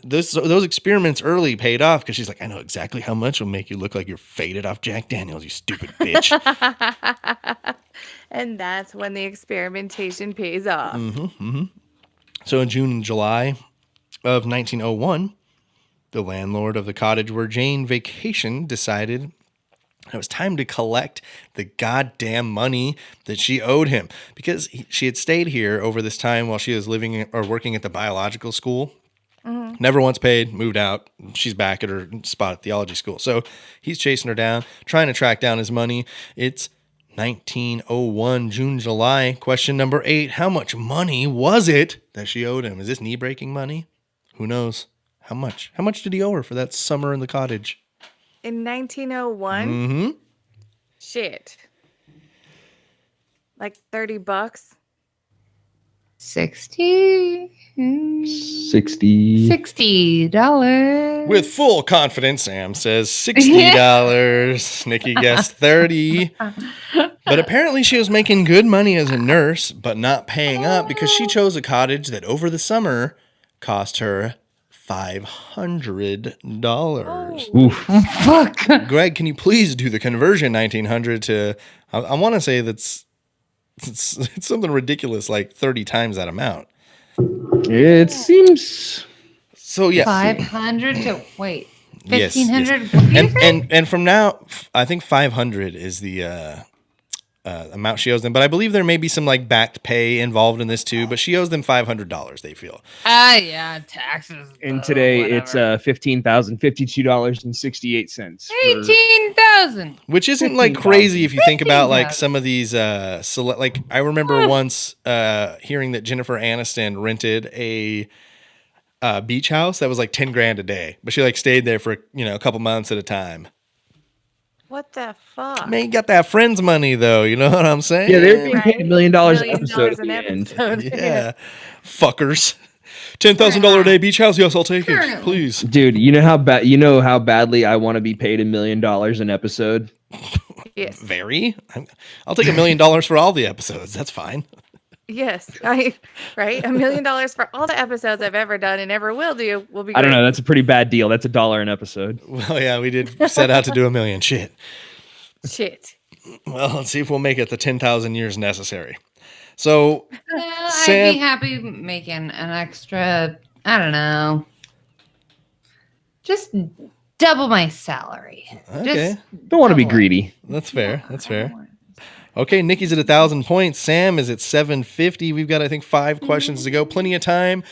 Those experiments early paid off because she's like, I know exactly how much will make you look like you're faded off Jack Daniels, you stupid bitch. And that's when the experimentation pays off. So in June and July of 1901, the landlord of the cottage where Jane vacationed decided it was time to collect the goddamn money that she owed him because she had stayed here over this time while she was living or working at the biological school. Never once paid, moved out. She's back at her spot at theology school. So he's chasing her down, trying to track down his money. It's 1901, June, July. Question number 8. How much money was it that she owed him? Is this knee-breaking money? Who knows? How much? How much did he owe her for that summer in the cottage? In 1901? Shit. Like $30? 60? $60. With full confidence, Sam says $60. Nikki guessed 30. But apparently she was making good money as a nurse, but not paying up because she chose a cottage that over the summer cost her $500. Oof. Fuck. Greg, can you please do the conversion 1900 to, I want to say it's something ridiculous, like 30 times that amount. It seems. So, yeah. 500 to, wait, 1,500? Yes. And from now, I think 500 is the amount she owes them. But I believe there may be some like backed pay involved in this too. But she owes them $500, they feel. Yeah, taxes. And today it's $15,052.68. 18,000. Which isn't like crazy if you think about like some of these like I remember once hearing that Jennifer Aniston rented a beach house that was like 10 grand a day, but she like stayed there for a couple months at a time. What the fuck? Man, you got that Friends money though, you know what I'm saying? Yeah, they're being paid $1 million an episode at the end. Yeah. Fuckers. $10,000 a day beach house? Yes, I'll take it. Please. Dude, you know how badly I want to be paid $1 million an episode? Yes. Very? I'll take $1 million for all the episodes. That's fine. Yes. Right? $1 million for all the episodes I've ever done and ever will do will be great. I don't know. That's a pretty bad deal. That's $1 an episode. Well, yeah, we did set out to do 1 million. Shit. Well, let's see if we'll make it the 10,000 years necessary. So, I'd be happy making an extra, I don't know, just double my salary. Okay. Don't want to be greedy. That's fair. Okay, Nikki's at 1,000 points. Sam is at 750. We've got, I think, 5 questions to go. Plenty of time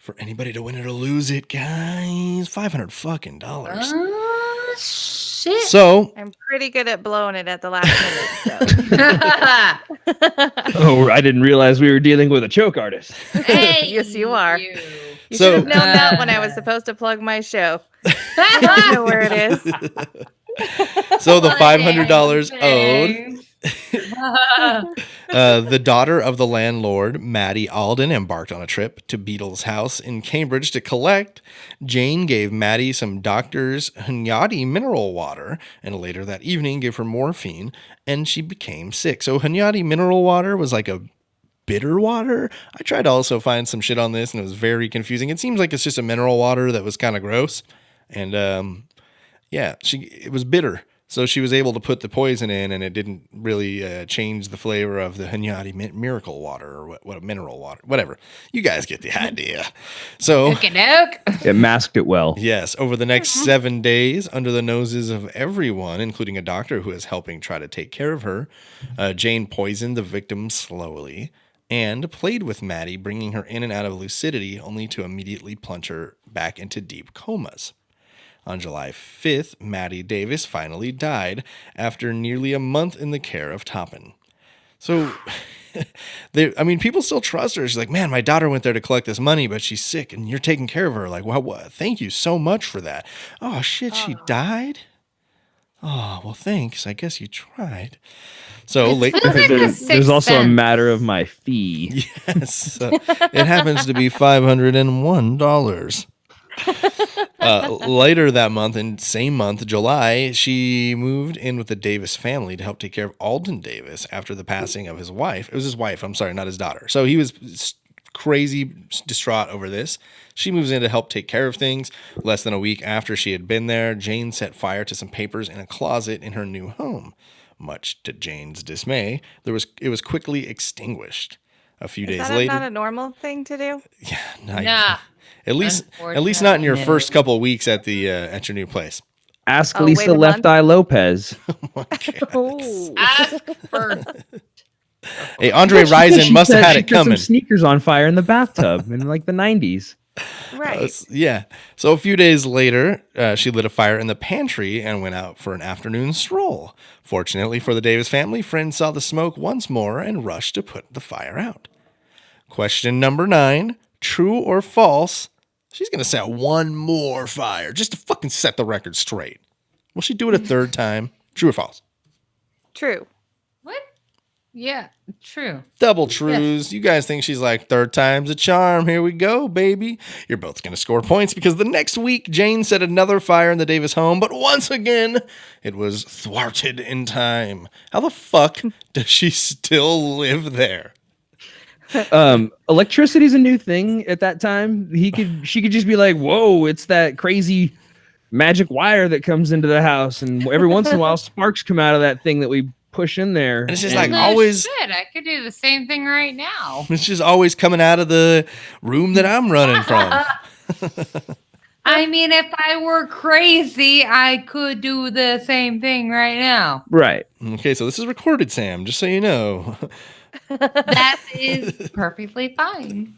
for anybody to win it or lose it, guys. $500 fucking dollars. Shit. So I'm pretty good at blowing it at the last minute. So. Oh, I didn't realize we were dealing with a choke artist. Hey, Yes, you are. You should have So, known that when I was supposed to plug my show. I don't know where it is. so the $500 Thanks. owed. The daughter of the landlord, Maddie Alden, embarked on a trip to Beadle's house in Cambridge to collect. Jane gave Maddie some doctor's Hunyadi mineral water, and later that evening gave her morphine, and she became sick. So Hunyadi mineral water was like a bitter water. I tried to also find some shit on this, and it was very confusing. It seems like it's just a mineral water that was kind of gross, and it was bitter. So she was able to put the poison in, and it didn't really change the flavor of the Hunyadi miracle water, or what a mineral water, whatever. You guys get the idea. So It masked it well. yes, over the next 7 days, under the noses of everyone, including a doctor who is helping try to take care of her, Jane poisoned the victim slowly and played with Maddie, bringing her in and out of lucidity, only to immediately plunge her back into deep comas. On July 5th, Maddie Davis finally died after nearly a month in the care of Toppan. So, people still trust her. She's like, man, my daughter went there to collect this money, but she's sick, and you're taking care of her. Like, well, thank you so much for that. Oh, shit, she died? Oh, well, thanks. I guess you tried. So There's also a matter of my fee. Yes, it happens to be $501. Later that month, in same month, July, she moved in with the Davis family to help take care of Alden Davis after the passing of his wife. It was his wife, I'm sorry, not his daughter. So he was crazy distraught over this. She moves in to help take care of things. Less than a week after she had been there, Jane set fire to some papers in a closet in her new home. Much to Jane's dismay, it was quickly extinguished. A few days later. Is that not a normal thing to do? Yeah, Nah. At least not in your first couple of weeks at your new place. Ask Oh, Lisa wait a Left month? Eye Lopez. Oh. Ask for Hey, Andre Rison must have had it She set some coming. sneakers on fire in the bathtub in like the 90s. Right. Yeah. So a few days later, she lit a fire in the pantry and went out for an afternoon stroll. Fortunately for the Davis family, friends saw the smoke once more and rushed to put the fire out. Question number 9, true or false? She's going to set one more fire just to fucking set the record straight. Will she do it a third time? True or false? True. what? Yeah, true. Double trues. You guys think she's like, third time's a charm. Here we go, baby. You're both going to score points because the next week, Jane set another fire in the Davis home, but once again, it was thwarted in time. How the fuck does she still live there? Electricity's a new thing at that time. She could just be like, whoa, it's that crazy magic wire that comes into the house, and every once in a while sparks come out of that thing that we push in there. And it's just No like always, shit, I could do the same thing right now. it's just always coming out of the room that I'm running from. I mean, if I were crazy, I could do the same thing right now. Right. Okay, so this is recorded, Sam, just so you know. That is perfectly fine.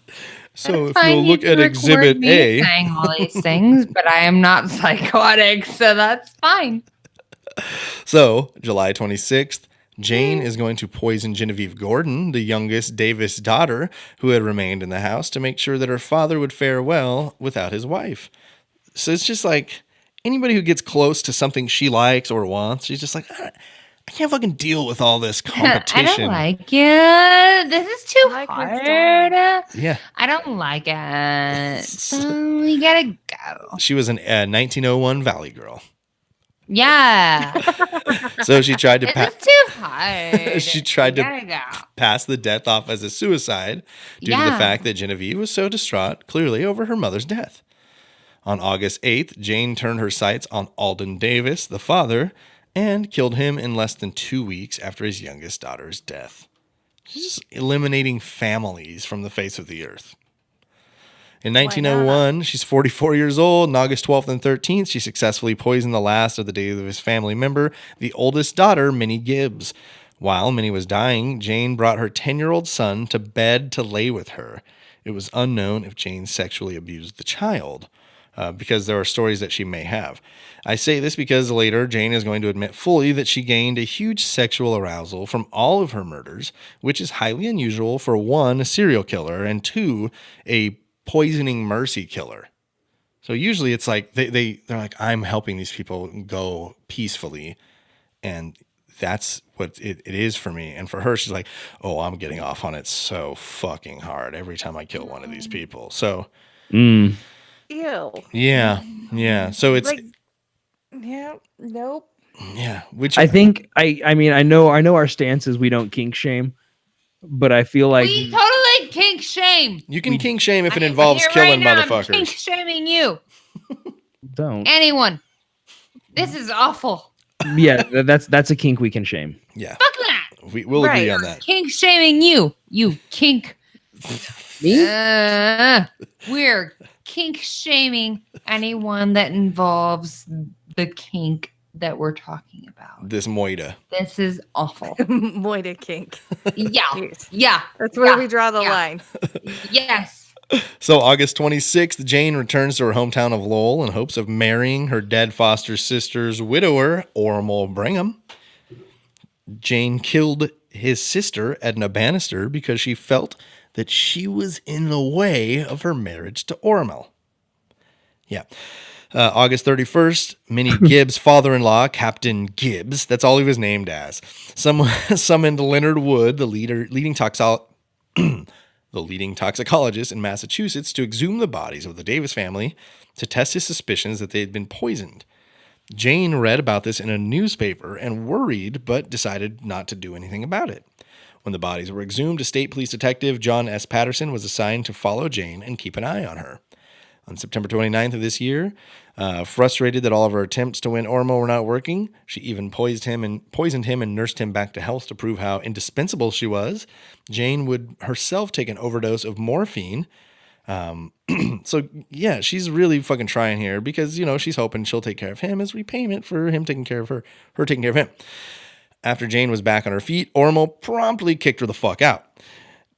So if Fine, you'll you look can at record Exhibit me A. saying all these things, but I am not psychotic, so that's fine. So, July 26th, Jane is going to poison Genevieve Gordon, the youngest Davis daughter, who had remained in the house, to make sure that her father would fare well without his wife. So it's just like anybody who gets close to something she likes or wants, she's just like, I can't fucking deal with all this competition. I don't like it. This is too I like hard. what's Yeah. I don't like it. So we gotta go. She was an 1901 Valley girl. Yeah. So she tried to This is too hard. She tried We to gotta go. pass the death off as a suicide due to the Yeah. fact that Genevieve was so distraught, clearly, over her mother's death. On August 8th, Jane turned her sights on Alden Davis, the father, and killed him in less than 2 weeks after his youngest daughter's death. She's just eliminating families from the face of the earth. In 1901, she's 44 years old. On August 12th and 13th, she successfully poisoned the last of the Davis family member, the oldest daughter, Minnie Gibbs. While Minnie was dying, Jane brought her 10-year-old son to bed to lay with her. It was unknown if Jane sexually abused the child, because there are stories that she may have. I say this because later Jane is going to admit fully that she gained a huge sexual arousal from all of her murders, which is highly unusual for 1, a serial killer, and 2, a poisoning mercy killer. So usually it's like they're like, I'm helping these people go peacefully, and that's what it is for me. And for her, she's like, oh, I'm getting off on it so fucking hard every time I kill one of these people. So Mm. Ew. yeah. So it's Like, yeah, nope. yeah. Which I think I mean I know our stance is we don't kink shame, but I feel like We totally kink shame. you can kink shame if it I'm involves here killing right now, I'm kink motherfuckers. shaming you. don't. Anyone. This is awful. Yeah, that's a kink we can shame. Yeah, Fuck that. we'll agree Right. on that. Kink shaming you. You kink. Me? We're kink shaming anyone that involves the kink that we're talking about. This moida. This is awful. Moida kink. Yeah. Yes. Yeah. That's where Yeah. we draw the Yeah. line. Yes. So August 26th, Jane returns to her hometown of Lowell in hopes of marrying her dead foster sister's widower, Ormal Brigham. Jane killed his sister, Edna Bannister, because she felt that she was in the way of her marriage to Ormal. Yeah. August 31st, Minnie Gibbs' father-in-law, Captain Gibbs, that's all he was named as, summoned Leonard Wood, the leading toxicologist in Massachusetts, to exhume the bodies of the Davis family to test his suspicions that they had been poisoned. Jane read about this in a newspaper and worried, but decided not to do anything about it. When the bodies were exhumed, a state police detective, John S. Patterson, was assigned to follow Jane and keep an eye on her. On September 29th of this year, frustrated that all of her attempts to win Ormo were not working, she even poisoned him and nursed him back to health to prove how indispensable she was. Jane would herself take an overdose of morphine. So yeah, she's really fucking trying here because, you know, she's hoping she'll take care of him as repayment for him taking care of her taking care of him. After Jane was back on her feet, Ormo promptly kicked her the fuck out.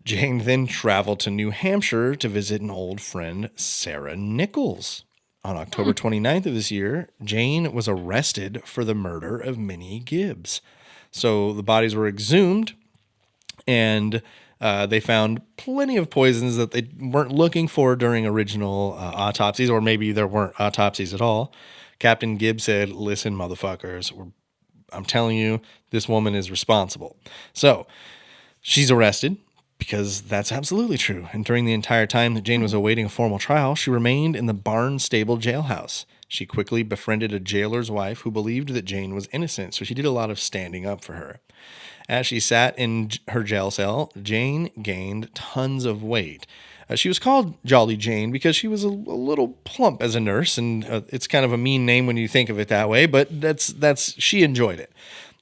Jane then traveled to New Hampshire to visit an old friend, Sarah Nichols. On October 29th of this year, Jane was arrested for the murder of Minnie Gibbs. So the bodies were exhumed, and they found plenty of poisons that they weren't looking for during original autopsies, or maybe there weren't autopsies at all. Captain Gibbs said, listen, motherfuckers, I'm telling you, this woman is responsible. So she's arrested, because that's absolutely true. And during the entire time that Jane was awaiting a formal trial, she remained in the Barnstable jailhouse. She quickly befriended a jailer's wife who believed that Jane was innocent, so she did a lot of standing up for her. As she sat in her jail cell, Jane gained tons of weight. She was called Jolly Jane because she was a little plump as a nurse, and it's kind of a mean name when you think of it that way, but she enjoyed it.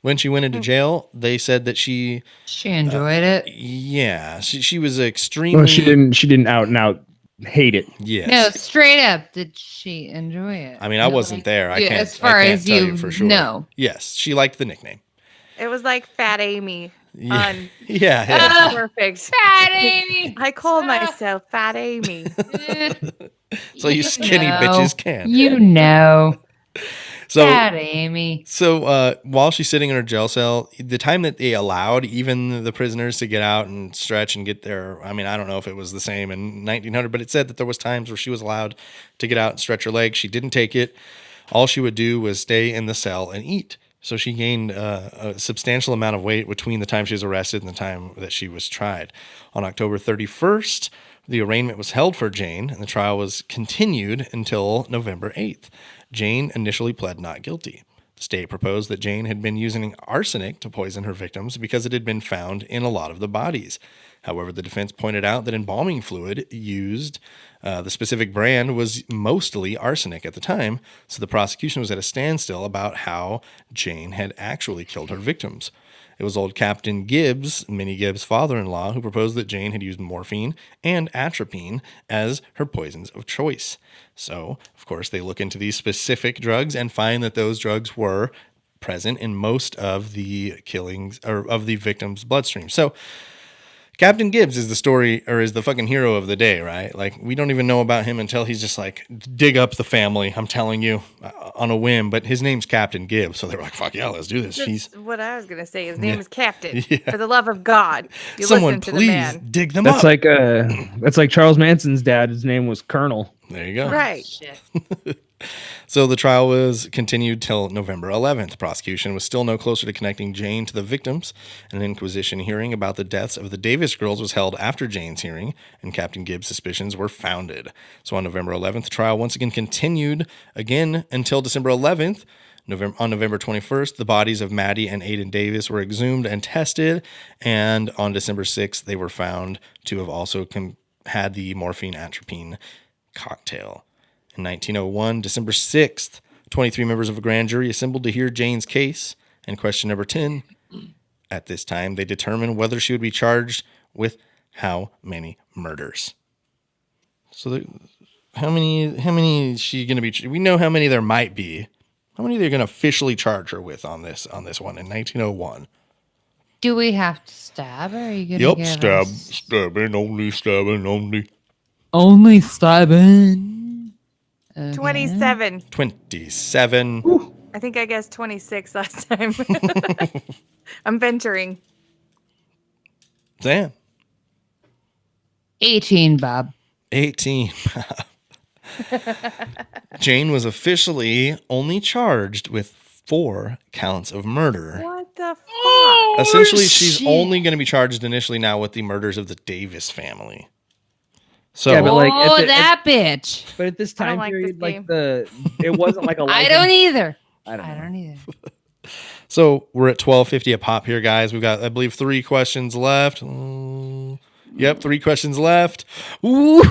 When she went into jail, they said that she enjoyed it. Yeah, she was extremely. Well, she didn't out and out hate it. Yes. No, straight up, did she enjoy it? I mean, I wasn't there. I can't. As far I can't as tell you for sure. know. Yes, she liked the nickname. It was like Fat Amy. Yeah, yeah. Perfect. Fat Amy. I call myself Fat Amy. So you skinny bitches can. You know. So Fat Amy. So while she's sitting in her jail cell, the time that they allowed even the prisoners to get out and stretch and get their, I mean, I don't know if it was the same in 1900, but it said that there was times where she was allowed to get out and stretch her legs. She didn't take it. All she would do was stay in the cell and eat. So she gained a substantial amount of weight between the time she was arrested and the time that she was tried. On October 31st, the arraignment was held for Jane, and the trial was continued until November 8th. Jane initially pled not guilty. The state proposed that Jane had been using arsenic to poison her victims because it had been found in a lot of the bodies. However, the defense pointed out that embalming fluid used, the specific brand, was mostly arsenic at the time, so the prosecution was at a standstill about how Jane had actually killed her victims. It was old Captain Gibbs, Minnie Gibbs' father-in-law, who proposed that Jane had used morphine and atropine as her poisons of choice. So, of course, they look into these specific drugs and find that those drugs were present in most of the killings or of the victims' bloodstream. So, Captain Gibbs is the story, or is the fucking hero of the day, right? Like, we don't even know about him until he's just like, dig up the family, I'm telling you, on a whim. But his name's Captain Gibbs, so they were like, fuck yeah, let's do this. That's what I was gonna say. His name Yeah. is Captain. Yeah. For the love of God, you Someone listen to the please man. dig them That's up. that's like Charles Manson's dad. His name was Colonel. There you go. Right. Shit. So the trial was continued till November 11th. Prosecution was still no closer to connecting Jane to the victims. An inquisition hearing about the deaths of the Davis girls was held after Jane's hearing, and Captain Gibbs' suspicions were founded. So on November 11th, the trial once again continued again until December 11th. On November 21st, the bodies of Maddie and Aiden Davis were exhumed and tested, and on December 6th, they were found to have also had the morphine atropine cocktail. In 1901, December 6th, 23 members of a grand jury assembled to hear Jane's case, and question number 10. At this time, they determined whether she would be charged with how many murders. So how many is she going to be? We know how many there might be. How many they're going to officially charge her with on this one in 1901? Do we have to stab her? Or are you gonna give us stabbing, only stabbing, only. only stabbing? Okay. 27. 27. I think I guessed 26 last time. I'm venturing. Damn. 18, Bob. 18. Jane was officially only charged with 4 counts of murder. What the fuck? Essentially, she's only going to be charged initially now with the murders of the Davis family. So, Yeah, but like, Oh, at that bitch. But at this I don't time like this period, game. it wasn't like a. I don't either. I don't I know. don't either. so we're at 12:50 a pop here, guys. We've got, I believe, 3 questions left. Yep, 3 questions left. Woo!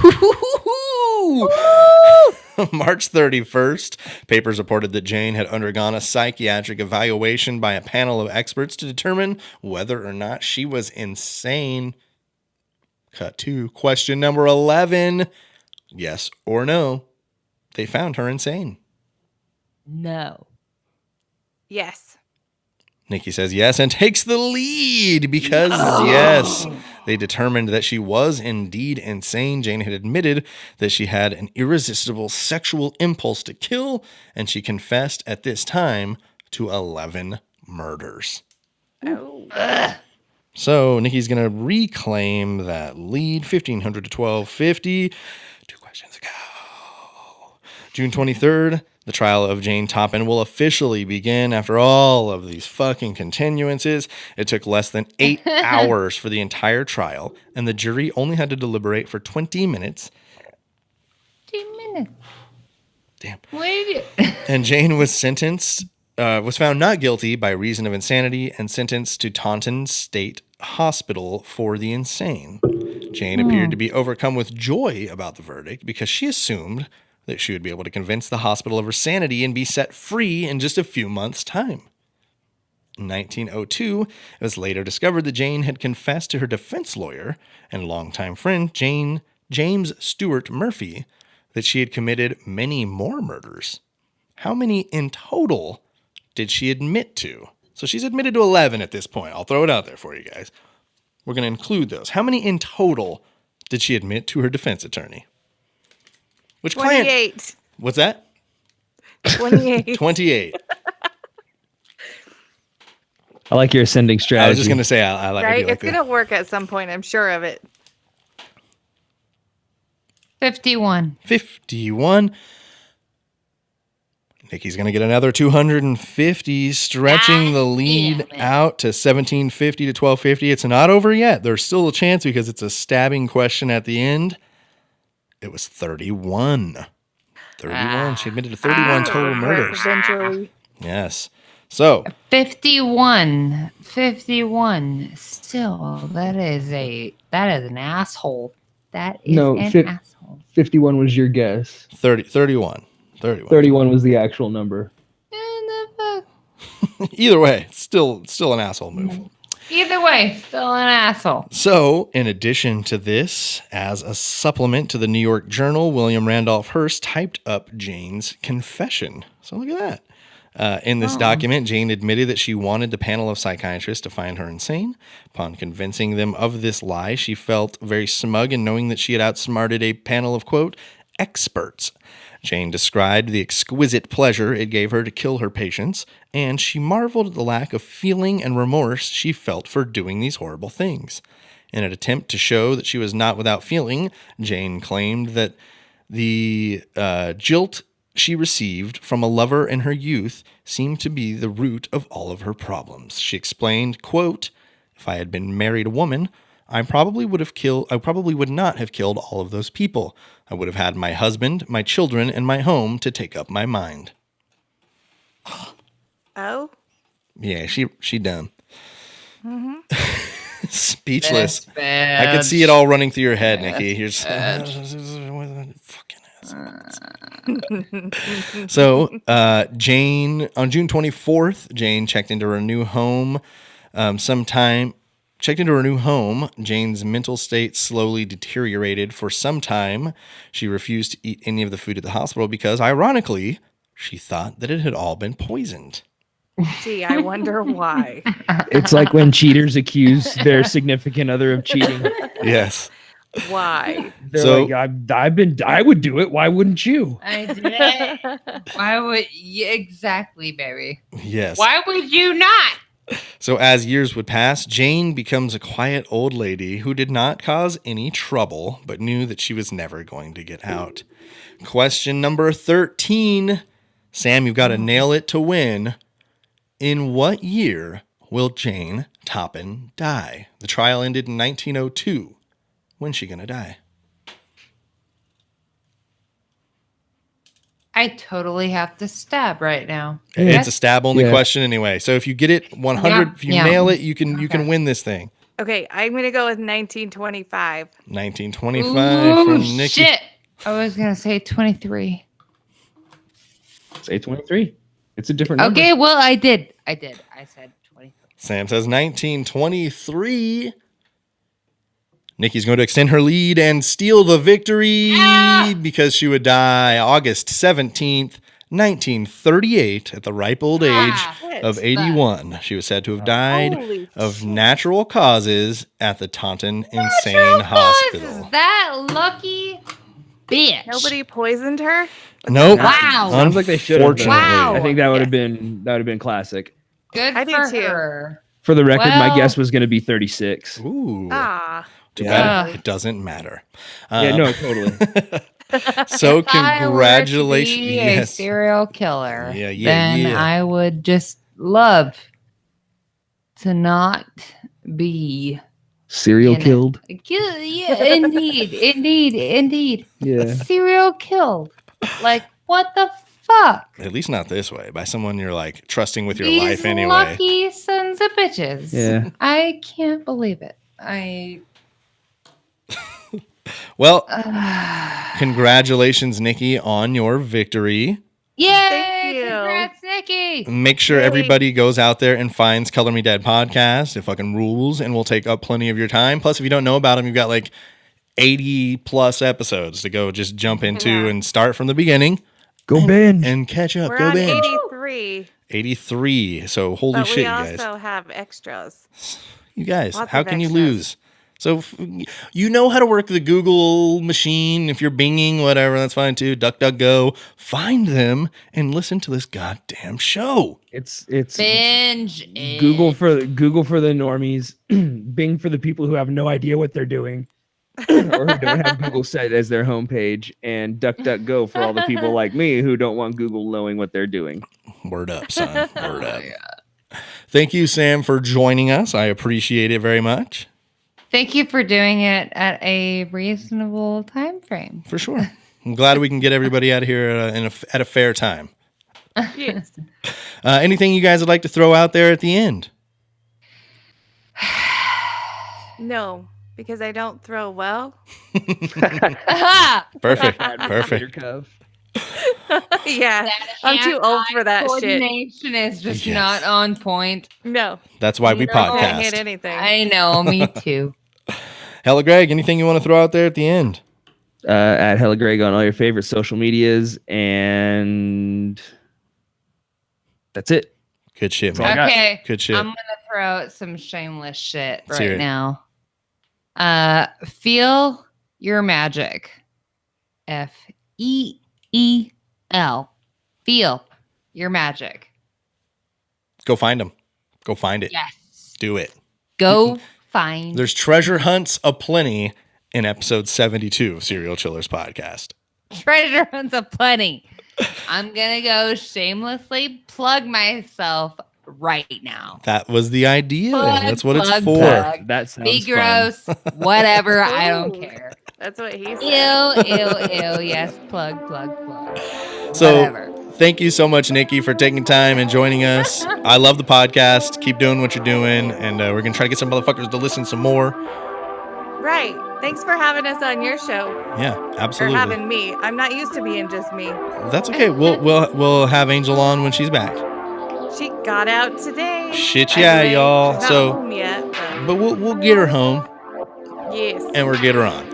March 31st, papers reported that Jane had undergone a psychiatric evaluation by a panel of experts to determine whether or not she was insane. Cut to question number 11. Yes or no? They found her insane. No. Yes. Nikki says yes and takes the lead because, yes, they determined that she was indeed insane. Jane had admitted that she had an irresistible sexual impulse to kill, and she confessed at this time to 11 murders. Oh. So Nikki's going to reclaim that lead, 1,500 to 1,250. 2 questions ago. June 23rd, the trial of Jane Toppan will officially begin after all of these fucking continuances. It took less than 8 hours for the entire trial, and the jury only had to deliberate for 20 minutes. 2 minutes. Damn. Wait. And Jane was was found not guilty by reason of insanity and sentenced to Taunton State Hospital for the insane. Jane appeared to be overcome with joy about the verdict because she assumed that she would be able to convince the hospital of her sanity and be set free in just a few months' time. In 1902, it was later discovered that Jane had confessed to her defense lawyer and longtime friend James Stewart Murphy that she had committed many more murders. How many in total did she admit to? So she's admitted to 11 at this point. I'll throw it out there for you guys. We're going to include those. How many in total did she admit to her defense attorney? Which client? 28. What's that? 28. 28. I like your ascending strategy. I was just going to say, I like Right? it. It's going to work at some point. I'm sure of it. 51. 51. Nikki's going to get another 250, stretching the lead out to 1750 to 1250. It's not over yet. There's still a chance because it's a stabbing question at the end. It was 31. 31. She admitted to 31 total murders. Eventually. Yes. So 51. 51. Still, that is an asshole. That is an asshole. 51 was your guess. 31. 31 was the actual number. Either way, it's still an asshole move. Either way, still an asshole. So, in addition to this, as a supplement to the New York Journal, William Randolph Hearst typed up Jane's confession. So look at that. In this document, Jane admitted that she wanted the panel of psychiatrists to find her insane. Upon convincing them of this lie, she felt very smug in knowing that she had outsmarted a panel of, quote, experts. Jane described the exquisite pleasure it gave her to kill her patients, and she marveled at the lack of feeling and remorse she felt for doing these horrible things. In an attempt to show that she was not without feeling, Jane claimed that the jilt she received from a lover in her youth seemed to be the root of all of her problems. She explained, quote, if I had been married a woman, I probably would not have killed all of those people. I would have had my husband, my children, and my home to take up my mind. Oh? Yeah, she dumb. Mm-hmm. Speechless. That's bad. I could see it all running through your head, Nikki. You're just fucking assholes. So, Jane, on June 24th, Jane checked into her new home. Jane's mental state slowly deteriorated. For some time, she refused to eat any of the food at the hospital because, ironically, she thought that it had all been poisoned. Gee, I wonder why. It's like when cheaters accuse their significant other of cheating. Yes. Why? They're So- like, I would do it. Why wouldn't you? I did. Why would exactly, baby? Yes. Why would you not? So as years would pass, Jane becomes a quiet old lady who did not cause any trouble, but knew that she was never going to get out. Question number 13. Sam, you've got to nail it to win. In what year will Jane Toppan die? The trial ended in 1902. When's she going to die? I totally have to stab right now. It's a stab only Yeah. question anyway. So if you get it 100, Yeah, if you yeah. nail it, you can Okay. win this thing. Okay, I'm going to go with 1925. 1925 Ooh, from Nikki. shit. I was going to say 23. Say 23. It's a different number. Okay, well, I did. I said 23. Sam says 1923. Nikki's going to extend her lead and steal the victory because she would die August 17th, 1938 at the ripe old age of 81. She was said to have died Holy of shit. natural causes at the Taunton Insane Hospital. That lucky bitch. Nobody poisoned her? Nope. Wow. Sounds like they should have. Unfortunately. Wow. I think that would have Yes. been classic. Good I do for too. her. For the record, my Well- guess was going to be 36. Ooh. Ah. Too Yeah. bad it doesn't matter. Yeah, no, totally. So If I were to congratulations. be a Yes. serial killer. Yeah, Then yeah. I would just love to not be Serial in it. killed. Yeah, indeed. Yeah. Serial killed. Like what the fuck? At least not this way, by someone you're like trusting with your These life anyway. lucky sons of bitches. Yeah. I can't believe it. Well, congratulations, Nikki, on your victory. Yay! Thank you. Congrats, Nikki. Make sure Yay. everybody goes out there and finds Color Me Dead podcast. It fucking rules and will take up plenty of your time. Plus, if you don't know about them, you've got like 80 plus episodes to go just jump into Yeah. and start from the beginning Go binge. and catch up. We're Go on binge. 83. 83. So holy But shit, we you guys. also have extras. You guys, Lots how of can you extras. lose? So you know how to work the Google machine. If you're binging, whatever, that's fine too. DuckDuckGo. Find them and listen to this goddamn show. It's Binge. Google for the normies, Bing for the people who have no idea what they're doing, or who don't have Google set as their homepage, and DuckDuckGo for all the people like me who don't want Google knowing what they're doing. Word up, son. Word up. Thank you, Sam, for joining us. I appreciate it very much. Thank you for doing it at a reasonable time frame. For sure. I'm glad we can get everybody out of here at a fair time. Yes. Anything you guys would like to throw out there at the end? No, because I don't throw well. Perfect. Your Perfect. cuff. Yeah. I'm too old for that shit. Coordination is just Yes. not on point. No. That's why we No, I can't hit podcast. anything. I know, me too. Hella Greg, anything you want to throw out there at the end? At Hella Greg on all your favorite social medias, and That's it. Good shit, That's all I man. got. Okay. Good shit. I'm gonna throw out some shameless shit Let's hear right it. now. Feel your magic. FEEL. Feel your magic. Go find them. Go find it. Yes. Do it. Go find. There's treasure hunts aplenty in episode 72 of Serial Chillers podcast. treasure hunts aplenty. I'm gonna go shamelessly plug myself right now. That was the idea. Plug, That's what it's plug, for. plug. That sounds Be fun. gross, whatever. I don't Ooh. care. That's what he Ew, said. ew, ew. Yes, plug, plug, plug. So Whatever. thank you so much, Nikki, for taking time and joining us. I love the podcast. Keep doing what you're doing. And we're going to try to get some motherfuckers to listen some more. Right. Thanks for having us on your show. Yeah, Or absolutely. having me. I'm not used to being just me. That's okay. We'll have Angel on when she's back. She got out today. Shit, by yeah, the way. y'all. She's not So- home yet, But we'll get her home yes. and we'll get her on.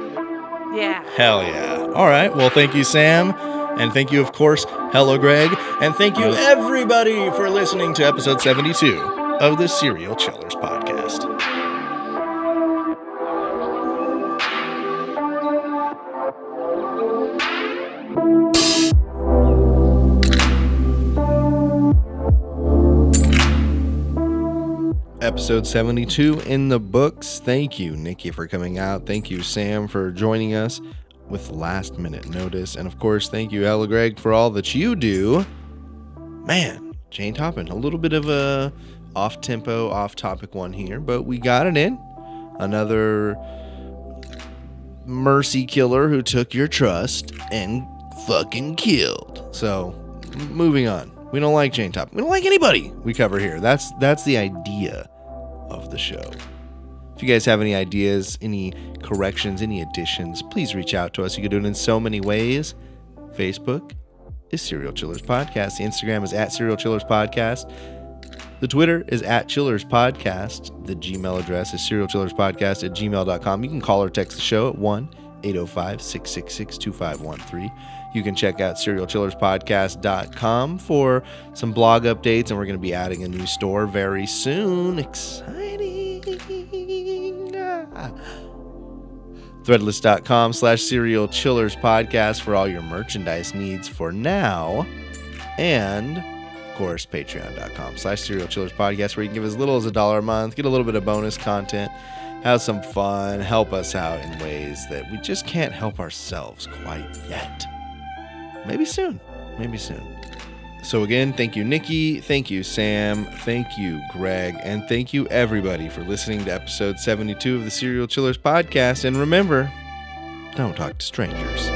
Yeah. Hell yeah. All right. Well, thank you, Sam. And thank you, of course, hello, Greg. And thank you, everybody, for listening to episode 72 of the Serial Chillers podcast. Episode 72 in the books. Thank you, Nikki, for coming out. Thank you, Sam, for joining us with last minute notice. And of course, thank you, Ella Greg, for all that you do. Man, Jane Toppan, a little bit of a off-tempo, off-topic one here, but we got it in. Another mercy killer who took your trust and fucking killed. So, moving on. We don't like Jane Toppan. We don't like anybody we cover here. That's the idea of the show. If you guys have any ideas, any corrections, any additions, please reach out to us. You can do it in so many ways. Facebook is Serial Chillers Podcast. The Instagram is at Serial Chillers Podcast. The Twitter is at Chillers Podcast. The Gmail address is serialchillerspodcast@gmail.com. You can call or text the show at 1-805-666-2513. You can check out serialchillerspodcast.com for some blog updates, and we're going to be adding a new store very soon. Exciting. Threadless.com/serialchillerspodcast for all your merchandise needs for now. And of course, patreon.com/serialchillerspodcast, where you can give as little as $1 a month, get a little bit of bonus content, have some fun, help us out in ways that we just can't help ourselves quite yet. Maybe soon. Maybe soon. So again, thank you, Nikki. Thank you, Sam. Thank you, Greg. And thank you, everybody, for listening to episode 72 of the Serial Chillers podcast. And remember, don't talk to strangers.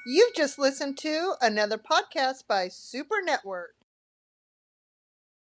You've just listened to another podcast by Super Network.